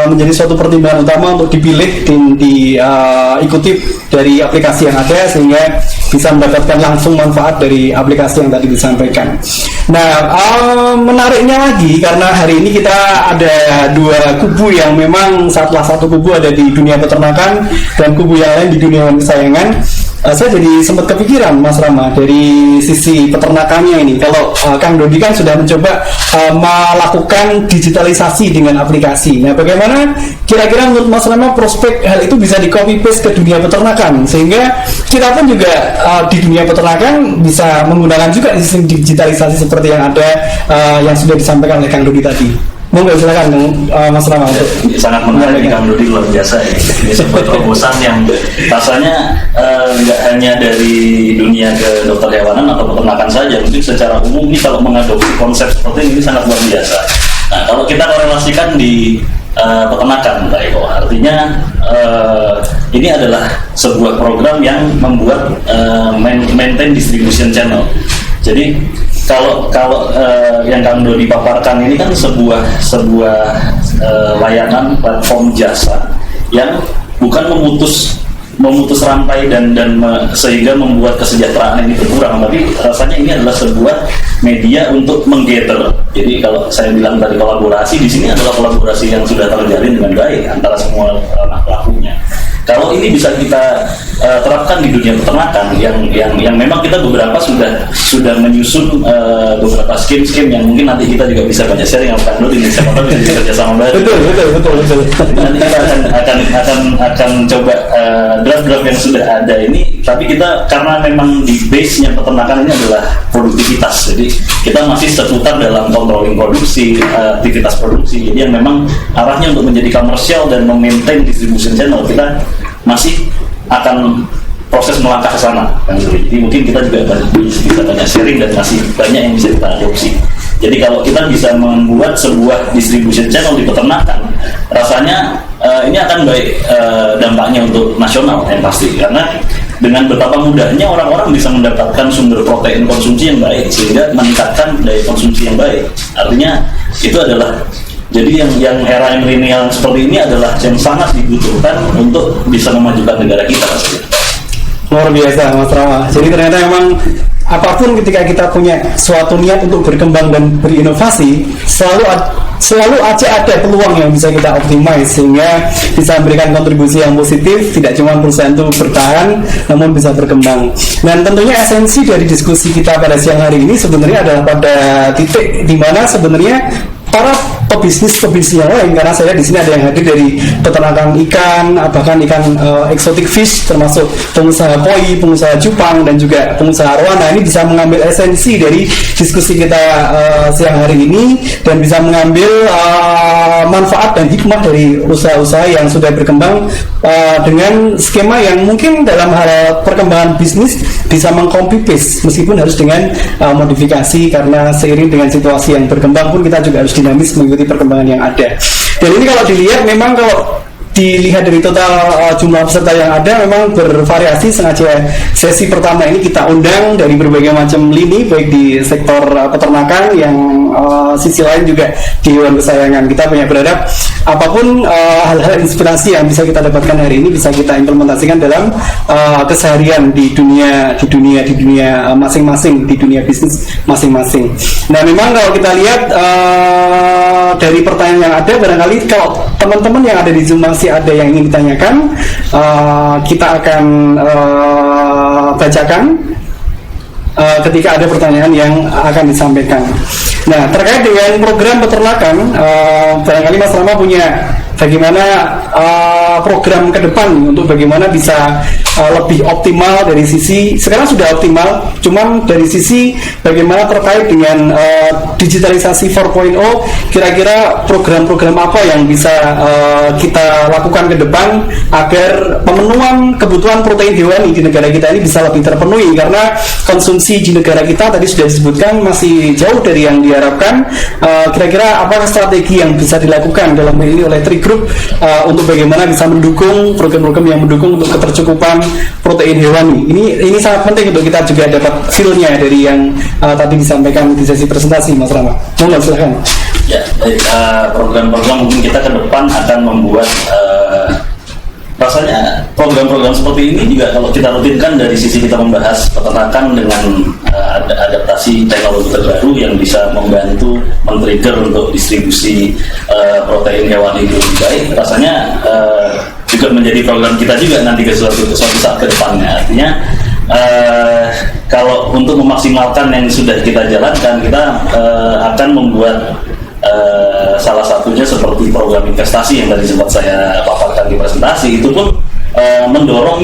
D: menjadi suatu pertimbangan utama untuk dipilih dan diikuti dari aplikasi yang ada, sehingga bisa mendapatkan langsung manfaat dari aplikasi yang tadi disampaikan. Nah, menariknya lagi karena hari ini kita ada dua kubu yang memang salah satu kubu ada di dunia peternakan dan kubu yang lain di dunia kesayangan. Saya jadi sempat kepikiran, Mas Rama, dari sisi peternakannya ini. Kalau Kang Dodi kan sudah mencoba melakukan digitalisasi dengan aplikasi. Nah, bagaimana kira-kira menurut Mas Rama prospek hal itu bisa di copy paste ke dunia peternakan, sehingga kita pun juga di dunia peternakan bisa menggunakan juga sistem digitalisasi seperti yang ada yang sudah disampaikan oleh Kang Dodi tadi. Monggo silakan Mas Rama.
E: Sangat menarik Kang Dodi, luar biasa ya. Ini sebuah terobosan yang rasanya nggak hanya dari dunia ke dokter hewanan atau peternakan saja, mungkin secara umum ini kalau mengadopsi konsep seperti ini sangat luar biasa. Nah, kalau kita korelasikan di peternakan, Pak Eko, artinya ini adalah sebuah program yang membuat maintain distribution channel. Jadi kalau yang Kang Dodi paparkan ini kan sebuah layanan platform jasa yang bukan memutus rantai dan sehingga membuat kesejahteraan ini berkurang, tapi rasanya ini adalah sebuah media untuk menggather. Jadi kalau saya bilang tadi kolaborasi, di sini adalah kolaborasi yang sudah terjalin dengan baik antara semua pelakunya. Kalau ini bisa kita terapkan di dunia peternakan yang memang kita beberapa sudah menyusun beberapa scheme yang mungkin nanti kita juga bisa banyak sharing sama Kang Dodi, siapa tahu bisa kerjasama bareng. Betul. Nanti kita akan coba draft-draft yang sudah ada ini, tapi kita karena memang di base-nya peternakan ini adalah produktivitas, jadi kita masih seputar dalam controlling produksi, aktivitas produksi. Jadi yang memang arahnya untuk menjadi komersial dan memaintain distribution channel, kita masih akan proses melangkah ke sana. Jadi mungkin kita juga bisa banyak sharing dan masih banyak yang bisa kita adopsi. Jadi kalau kita bisa membuat sebuah distribution channel di peternakan, rasanya ini akan baik dampaknya untuk nasional yang pasti, karena dengan betapa mudahnya orang-orang bisa mendapatkan sumber protein konsumsi yang baik sehingga meningkatkan daya konsumsi yang baik. Artinya itu adalah, jadi yang era milenial seperti ini adalah yang sangat dibutuhkan untuk bisa memajukan negara kita.
D: Luar biasa, Mas Rama. Jadi ternyata memang apapun ketika kita punya suatu niat untuk berkembang dan berinovasi, selalu aja ada peluang yang bisa kita optimize sehingga bisa memberikan kontribusi yang positif, tidak cuma perusahaan itu bertahan namun bisa berkembang. Dan tentunya esensi dari diskusi kita pada siang hari ini sebenarnya adalah pada titik di mana sebenarnya para pebisnis yang lain, karena saya di sini ada yang hadir dari peternakan ikan, bahkan ikan exotic fish, termasuk pengusaha koi, pengusaha cupang, dan juga pengusaha arwana. Ini bisa mengambil esensi dari diskusi kita siang hari ini dan bisa mengambil manfaat dan hikmah dari usaha-usaha yang sudah berkembang dengan skema yang mungkin dalam hal perkembangan bisnis bisa meng-copy paste, meskipun harus dengan modifikasi, karena seiring dengan situasi yang berkembang pun kita juga harus dinamis mengikuti perkembangan yang ada. Dan ini kalau dilihat, memang kalau dilihat dari total jumlah peserta yang ada memang bervariasi. Sengaja sesi pertama ini kita undang dari berbagai macam lini, baik di sektor peternakan, yang sisi lain juga di hewan kesayangan. Kita banyak berharap apapun hal-hal inspirasi yang bisa kita dapatkan hari ini bisa kita implementasikan dalam keseharian di dunia masing-masing, di dunia bisnis masing-masing. Nah, memang kalau kita lihat dari pertanyaan yang ada, barangkali kalau teman-teman yang ada di Zoom masih ada yang ingin ditanyakan, kita akan bacakan ketika ada pertanyaan yang akan disampaikan. Nah, terkait dengan program peternakan, barangkali Mas Rama punya bagaimana program ke depan untuk bagaimana bisa lebih optimal dari sisi, sekarang sudah optimal, cuman dari sisi bagaimana terkait dengan digitalisasi 4.0, kira-kira program-program apa yang bisa kita lakukan ke depan agar pemenuhan kebutuhan protein hewani di negara kita ini bisa lebih terpenuhi, karena konsumsi di negara kita tadi sudah disebutkan masih jauh dari yang diharapkan. Kira-kira apa strategi yang bisa dilakukan dalam hal ini oleh Trigo grup untuk bagaimana bisa mendukung program-program yang mendukung untuk ketercukupan protein hewani. Ini sangat penting untuk kita juga dapat feel-nya dari yang tadi disampaikan di sesi presentasi, Mas Rama. Mohon silakan.
E: Ya, program-program mungkin kita ke depan akan membuat rasanya program-program seperti ini juga kalau kita rutinkan dari sisi kita membahas peternakan dengan adaptasi teknologi terbaru yang bisa membantu men-trigger untuk distribusi protein hewani itu lebih baik, rasanya juga menjadi program kita juga nanti ke suatu saat ke depannya. Artinya kalau untuk memaksimalkan yang sudah kita jalankan, kita akan membuat salah satunya seperti program investasi yang tadi sempat saya paparkan di presentasi, itu pun mendorong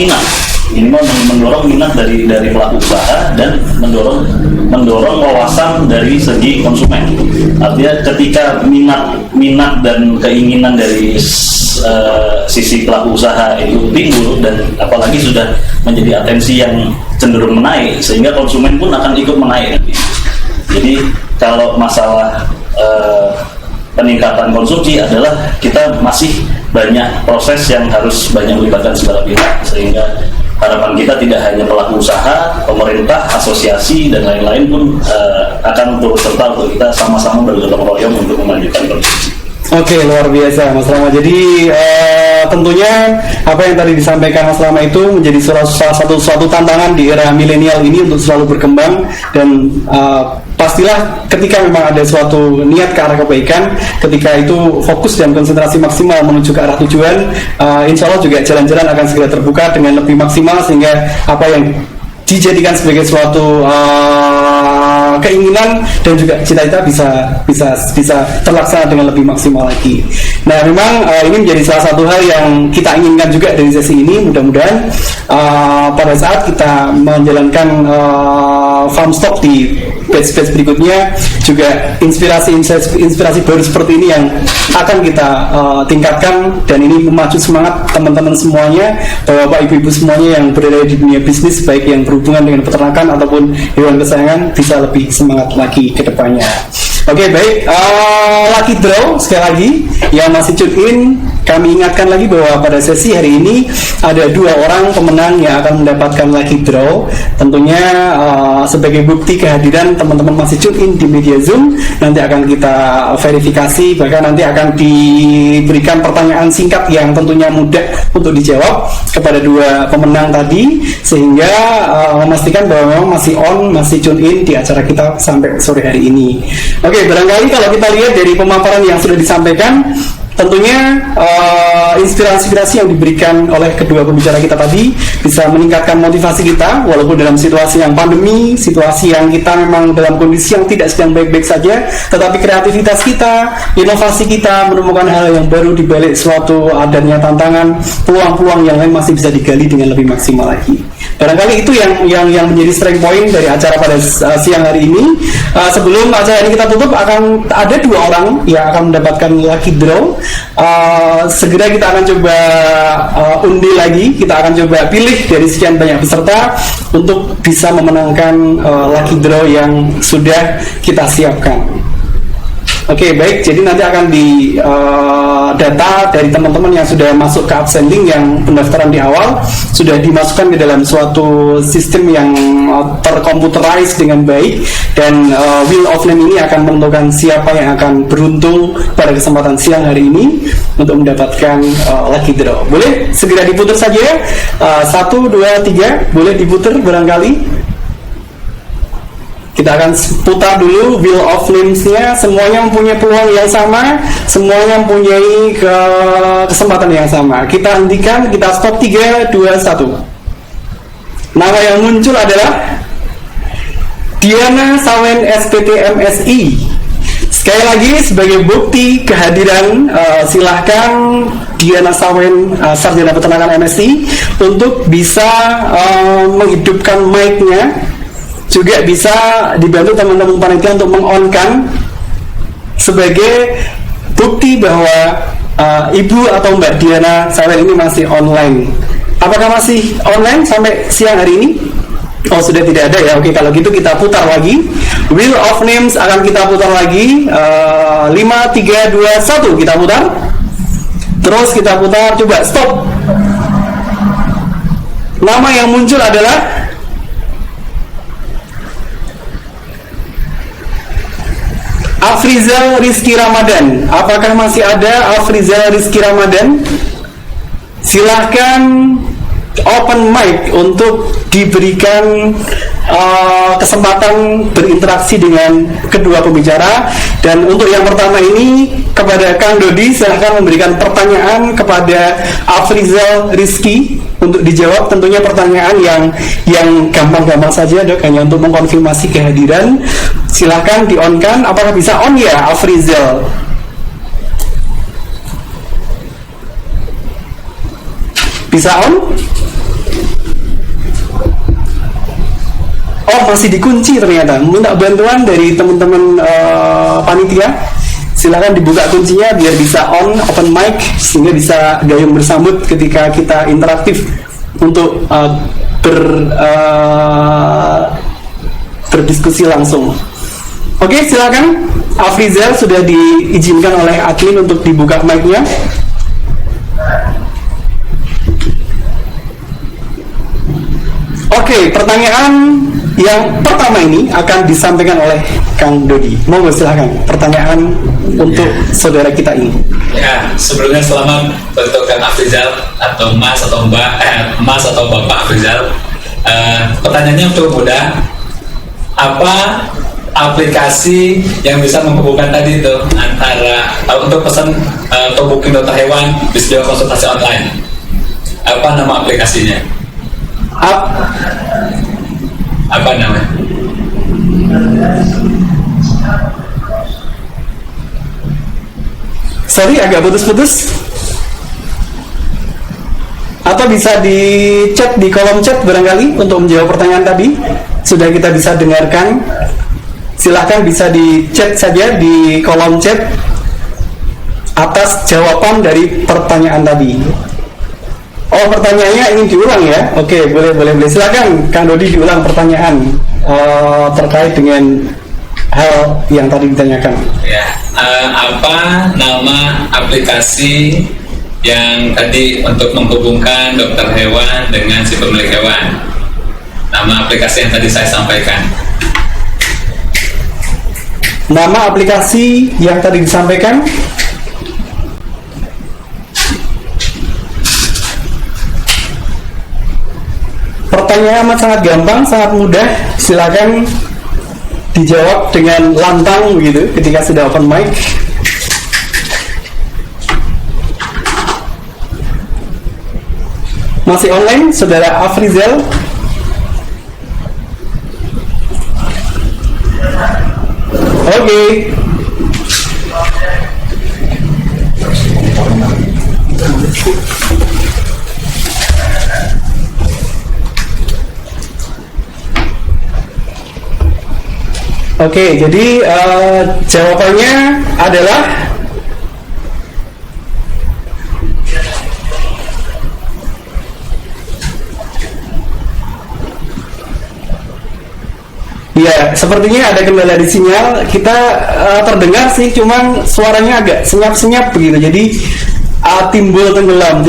E: minat dari pelaku usaha dan mendorong wawasan dari segi konsumen. Artinya ketika minat dan keinginan dari sisi pelaku usaha itu timbul dan apalagi sudah menjadi atensi yang cenderung menaik, sehingga konsumen pun akan ikut menaik. Jadi kalau masalah peningkatan konsumsi adalah kita masih banyak proses yang harus banyak melibatkan segala pihak, sehingga harapan kita tidak hanya pelaku usaha, pemerintah, asosiasi dan lain-lain pun akan turut serta untuk kita sama-sama bergotong royong untuk memajukan konsumsi.
D: Oke, luar biasa Mas Rama. Jadi tentunya apa yang tadi disampaikan Mas Rama itu menjadi salah satu tantangan di era milenial ini untuk selalu berkembang, dan pastilah ketika memang ada suatu niat ke arah kebaikan, ketika itu fokus dan konsentrasi maksimal menuju ke arah tujuan, insya Allah juga jalan-jalan akan segera terbuka dengan lebih maksimal, sehingga apa yang dijadikan sebagai suatu keinginan dan juga cita-cita bisa terlaksana dengan lebih maksimal lagi. Nah, memang ini menjadi salah satu hal yang kita inginkan juga dari sesi ini. Mudah-mudahan pada saat kita menjalankan farm stock di batch berikutnya juga inspirasi baru seperti ini yang akan kita tingkatkan, dan ini memacu semangat teman-teman semuanya, Bapak Ibu semuanya yang berada di dunia bisnis, baik yang berhubungan dengan peternakan ataupun hewan kesayangan, bisa lebih semangat lagi ke depannya. Oke, baik. Lucky draw sekali lagi yang masih tune in, kami ingatkan lagi bahwa pada sesi hari ini ada 2 orang pemenang yang akan mendapatkan lucky draw. Tentunya sebagai bukti kehadiran teman-teman masih tune in di media Zoom, nanti akan kita verifikasi, bahkan nanti akan diberikan pertanyaan singkat yang tentunya mudah untuk dijawab kepada 2 pemenang tadi, sehingga memastikan bahwa memang masih tune in di acara kita sampai sore hari ini. Oke, barangkali kalau kita lihat dari pemaparan yang sudah disampaikan, tentunya inspirasi yang diberikan oleh kedua pembicara kita tadi bisa meningkatkan motivasi kita, walaupun dalam situasi yang pandemi, situasi yang kita memang dalam kondisi yang tidak sedang baik-baik saja, tetapi kreativitas kita, inovasi kita menemukan hal yang baru di balik suatu adanya tantangan, peluang-peluang yang lain masih bisa digali dengan lebih maksimal lagi. Barangkali itu yang menjadi strength point dari acara pada siang hari ini. Sebelum acara ini kita tutup, akan ada 2 orang yang akan mendapatkan lucky draw. Segera kita akan coba undi lagi, kita akan coba pilih dari sekian banyak peserta untuk bisa memenangkan lucky draw yang sudah kita siapkan. Oke, baik. Jadi nanti akan di data dari teman-teman yang sudah masuk ke absenting, yang pendaftaran di awal sudah dimasukkan ke dalam suatu sistem yang terkomputerized dengan baik, dan Wheel of Name ini akan menentukan siapa yang akan beruntung pada kesempatan siang hari ini untuk mendapatkan lucky draw. Boleh segera diputar saja. 1, 2, 3, boleh diputar barangkali. Kita akan putar dulu Wheel of Names-nya. Semuanya mempunyai peluang yang sama, semuanya mempunyai kesempatan yang sama. Kita hentikan, kita stop. 3, 2, 1. Nama yang muncul adalah Diana Sawen SPT MSI. Sekali lagi sebagai bukti kehadiran, silahkan Diana Sawen Sarjana Peternakan MSI untuk bisa menghidupkan mic-nya. Juga bisa dibantu teman-teman panitia untuk meng-on-kan sebagai bukti bahwa Ibu atau Mbak Diana Sawen ini masih online. Apakah masih online sampai siang hari ini? Oh, sudah tidak ada ya. Oke, kalau gitu kita putar lagi. Wheel of Names akan kita putar lagi. 5, 3, 2, 1. Kita putar. Terus kita putar, coba stop. Nama yang muncul adalah Afrizal Rizky Ramadan. Apakah masih ada Afrizal Rizky Ramadan? Silahkan open mic untuk diberikan kesempatan berinteraksi dengan kedua pembicara. Dan untuk yang pertama ini kepada Kang Dodi, silahkan memberikan pertanyaan kepada Afrizal Rizky untuk dijawab. Tentunya pertanyaan yang gampang-gampang saja, Dok, hanya untuk mengkonfirmasi kehadiran. Silahkan di-on-kan. Apakah bisa on ya, Afrizal? Bisa on? Oh, masih dikunci ternyata. Minta bantuan dari teman-teman panitia. Silakan dibuka kuncinya biar bisa on, open mic, sehingga bisa gayung bersambut ketika kita interaktif untuk berdiskusi langsung. Oke, silakan. Afrizal sudah diizinkan oleh admin untuk dibuka mic-nya. Oke, pertanyaan yang pertama ini akan disampaikan oleh Kang Dodi. Monggo silakan pertanyaan untuk saudara kita ini.
F: Ya, sebelumnya selamat untuk Kang Afrizal atau Mas atau Mbak, Mas atau Bapak Afrizal. Pertanyaannya untuk mudah, apa aplikasi yang bisa menghubungkan tadi itu antara untuk pesan atau booking dokter hewan bisa juga konsultasi online? Apa nama aplikasinya? Apa namanya?
D: Sorry, agak putus-putus. Atau bisa di chat, di kolom chat barangkali untuk menjawab pertanyaan tadi. Sudah kita bisa dengarkan. Silahkan bisa di chat saja di kolom chat atas jawaban dari pertanyaan tadi. Oh, pertanyaannya ingin diulang ya? Oke, boleh. Silakan Kang Dodi diulang pertanyaan terkait dengan hal yang tadi ditanyakan.
F: Ya, apa nama aplikasi yang tadi untuk menghubungkan dokter hewan dengan si pemilik hewan? Nama aplikasi yang tadi saya sampaikan.
D: Nama aplikasi yang tadi disampaikan? Pertanyaan amat sangat gampang, sangat mudah. Silakan dijawab dengan lantang begitu ketika sudah open mic. Masih online, saudara Afrizal? Oke. Oke, jadi jawabannya adalah ya, sepertinya ada kendala di sinyal. Kita terdengar sih, cuman suaranya agak senyap-senyap begitu. Jadi timbul tenggelam.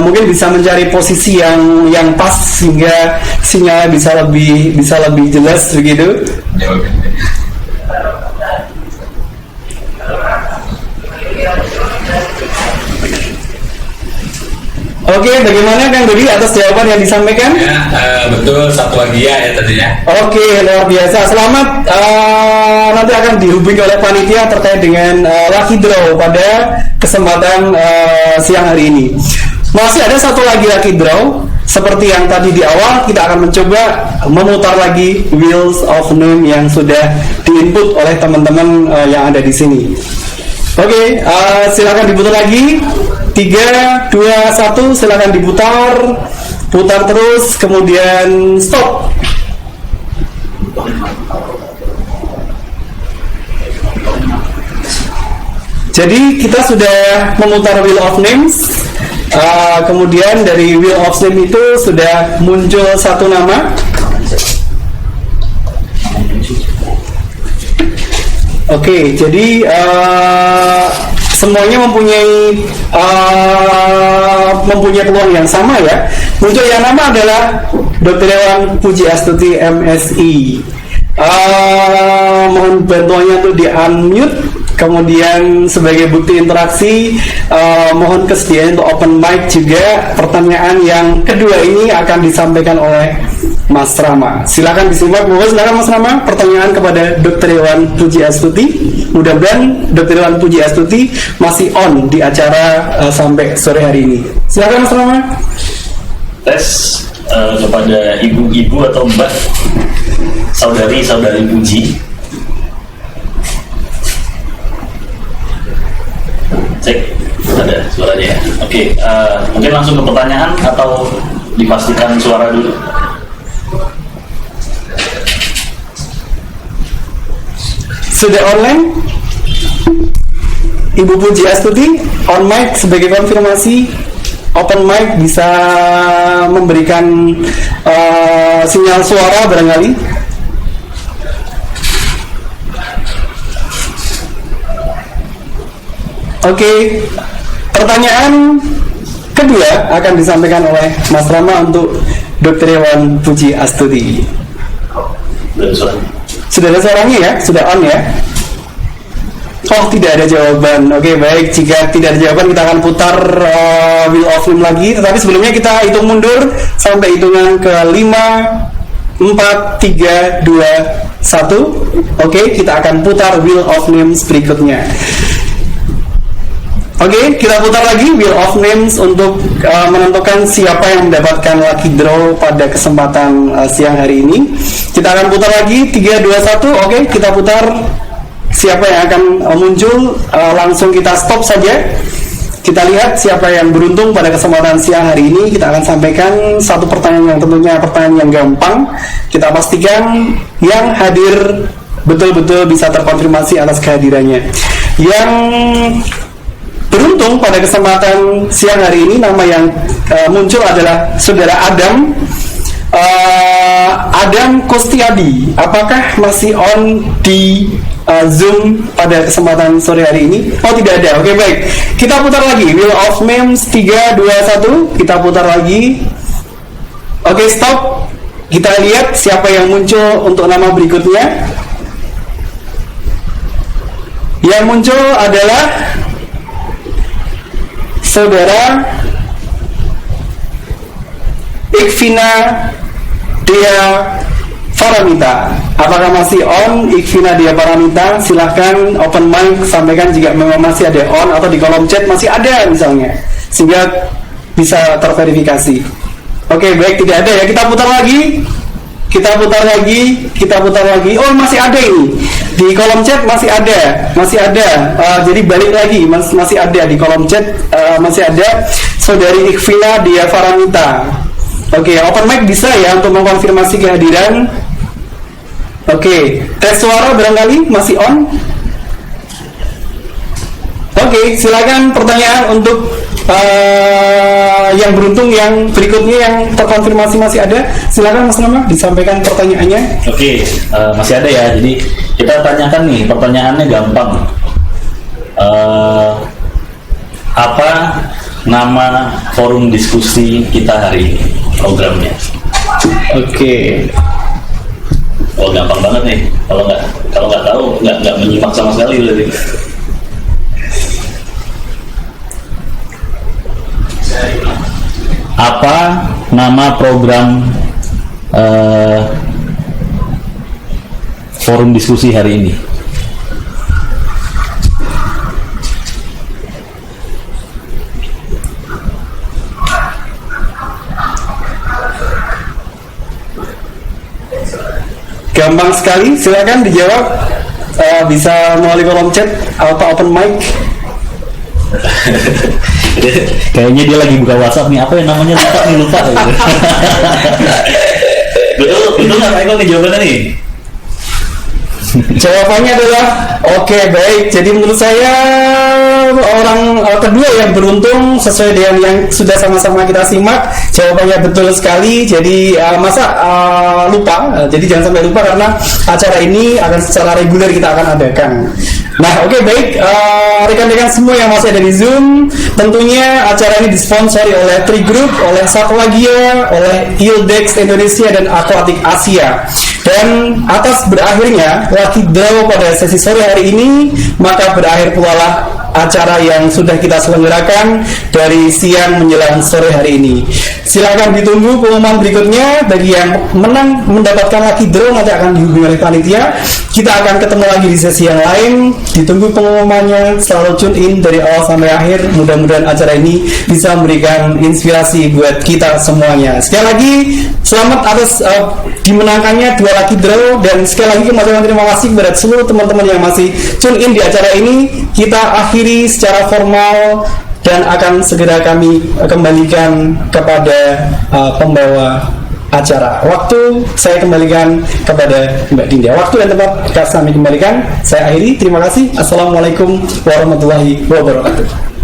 D: Mungkin bisa mencari posisi yang pas sehingga sinyalnya bisa lebih jelas begitu. Oke, bagaimana Kang Dodi atas jawaban yang disampaikan?
F: Ya, betul, Satwa Gia ya tadi ya.
D: Oke, luar biasa. Selamat. Nanti akan dihubungi oleh panitia terkait dengan lucky draw pada kesempatan siang hari ini. Masih ada satu lagi lucky draw. Seperti yang tadi di awal, kita akan mencoba memutar lagi wheels of name yang sudah diinput oleh teman-teman yang ada di sini. Oke, silakan diputar lagi. 3, 2, 1, silakan diputar. Putar terus, kemudian stop. Jadi kita sudah memutar wheel of names. Kemudian dari wheel of name itu sudah muncul satu nama. Oke, jadi semuanya mempunyai peluang yang sama ya. Muncul yang nama adalah Dr. Hewan Pujiastuti MSI. Mohon bantuannya tuh di unmute. Kemudian sebagai bukti interaksi, mohon kesediaan untuk open mic juga. Pertanyaan yang kedua ini akan disampaikan oleh Mas Rama. Silakan disimak, silakan Mas Rama. Pertanyaan kepada Dr. Hewan Pujiastuti. Mudah-mudahan Dr. Hewan Pujiastuti masih on di acara sampai sore hari ini. Silakan Mas Rama.
E: Tes kepada ibu-ibu atau mbak, saudari-saudari Puji. Cek, ada suaranya ya. Oke, mungkin langsung ke pertanyaan atau dipastikan suara dulu.
D: Sudah online? Ibu Pujiastuti on mic sebagai konfirmasi. Open mic bisa memberikan sinyal suara barangkali. Oke, pertanyaan kedua akan disampaikan oleh Mas Rama untuk Dr. Hewan Pujiastuti. Sudah ada suaranya ya? Sudah on ya? Oh, tidak ada jawaban. Oke, baik. Jika tidak ada jawaban, kita akan putar Wheel of Name lagi. Tetapi sebelumnya kita hitung mundur sampai hitungan ke 5, 4, 3, 2, 1. Oke, kita akan putar Wheel of Names berikutnya. Oke, kita putar lagi Wheel of Names untuk menentukan siapa yang mendapatkan lucky draw pada kesempatan siang hari ini. Kita akan putar lagi 3, 2, 1. Oke, kita putar siapa yang akan muncul. Langsung kita stop saja. Kita lihat siapa yang beruntung pada kesempatan siang hari ini. Kita akan sampaikan satu pertanyaan yang tentunya pertanyaan yang gampang. Kita pastikan yang hadir betul-betul bisa terkonfirmasi atas kehadirannya. Yang beruntung pada kesempatan siang hari ini, nama yang muncul adalah Saudara Adam Kostiadi. Apakah masih on di Zoom pada kesempatan sore hari ini? Oh, tidak ada. Oke, baik. Kita putar lagi Wheel of Names 3, 2, 1. Kita putar lagi. Oke, stop. Kita lihat siapa yang muncul untuk nama berikutnya. Yang muncul adalah Saudara Ikvina Dea Paramita. Apakah masih on Ikvina Dea Paramita? Silahkan open mic, sampaikan jika memang masih ada on, atau di kolom chat masih ada misalnya, sehingga bisa terverifikasi. Oke, baik, tidak ada ya. Kita putar lagi. Oh, masih ada ini. Di kolom chat masih ada. Jadi balik lagi, masih ada di kolom chat, masih ada Saudari Ikvina Dea Paramita. Oke, open mic bisa ya untuk mengkonfirmasi kehadiran. Oke, tes suara barangkali masih on. Oke, silakan pertanyaan untuk yang beruntung yang berikutnya yang terkonfirmasi masih ada. Silakan Mas Nama disampaikan pertanyaannya.
E: Oke, masih ada ya. Jadi kita tanyakan nih, pertanyaannya gampang. Apa nama forum diskusi kita hari ini, programnya? Oke. Oh, gampang banget nih. Kalau nggak tahu nggak menyimak sama sekali berarti. Apa nama program forum diskusi hari ini?
D: Gampang sekali, silakan dijawab. Bisa melalui kolom chat atau open mic.
E: Kayaknya dia lagi buka WhatsApp nih. Apa yang namanya lupa. Betul nggak Pak Eko nih jawabannya nih?
D: Jawabannya adalah oke, baik. Jadi menurut saya orang kedua yang beruntung sesuai dengan yang sudah sama-sama kita simak, jawabannya betul sekali. Jadi masa lupa? Jadi jangan sampai lupa, karena acara ini akan secara reguler kita akan adakan. Nah, oke, baik, rekan-rekan semua yang masih ada di Zoom, tentunya acara ini disponsori oleh Tri Group, oleh Satwagia, oleh Ildex Indonesia dan Aquatic Asia. Dan atas berakhirnya lucky draw pada sesi sore hari ini, maka berakhir pula lah acara yang sudah kita selenggarakan dari siang menjelang sore hari ini. Silakan ditunggu pengumuman berikutnya. Bagi yang menang mendapatkan lucky draw nanti akan dihubungi oleh panitia. Kita akan ketemu lagi di sesi yang lain. Ditunggu pengumumannya. Selalu tune in dari awal sampai akhir. Mudah-mudahan acara ini bisa memberikan inspirasi buat kita semuanya. Sekali lagi selamat atas dimenangkannya 2 lucky draw, dan sekali lagi kembali terima kasih kepada seluruh teman-teman yang masih tune in di acara ini. Kita akhiri secara formal dan akan segera kami kembalikan kepada pembawa acara. Waktu saya kembalikan kepada Mbak Dinda. Waktu dan tempat kami kembalikan. Saya akhiri. Terima kasih. Assalamualaikum warahmatullahi wabarakatuh.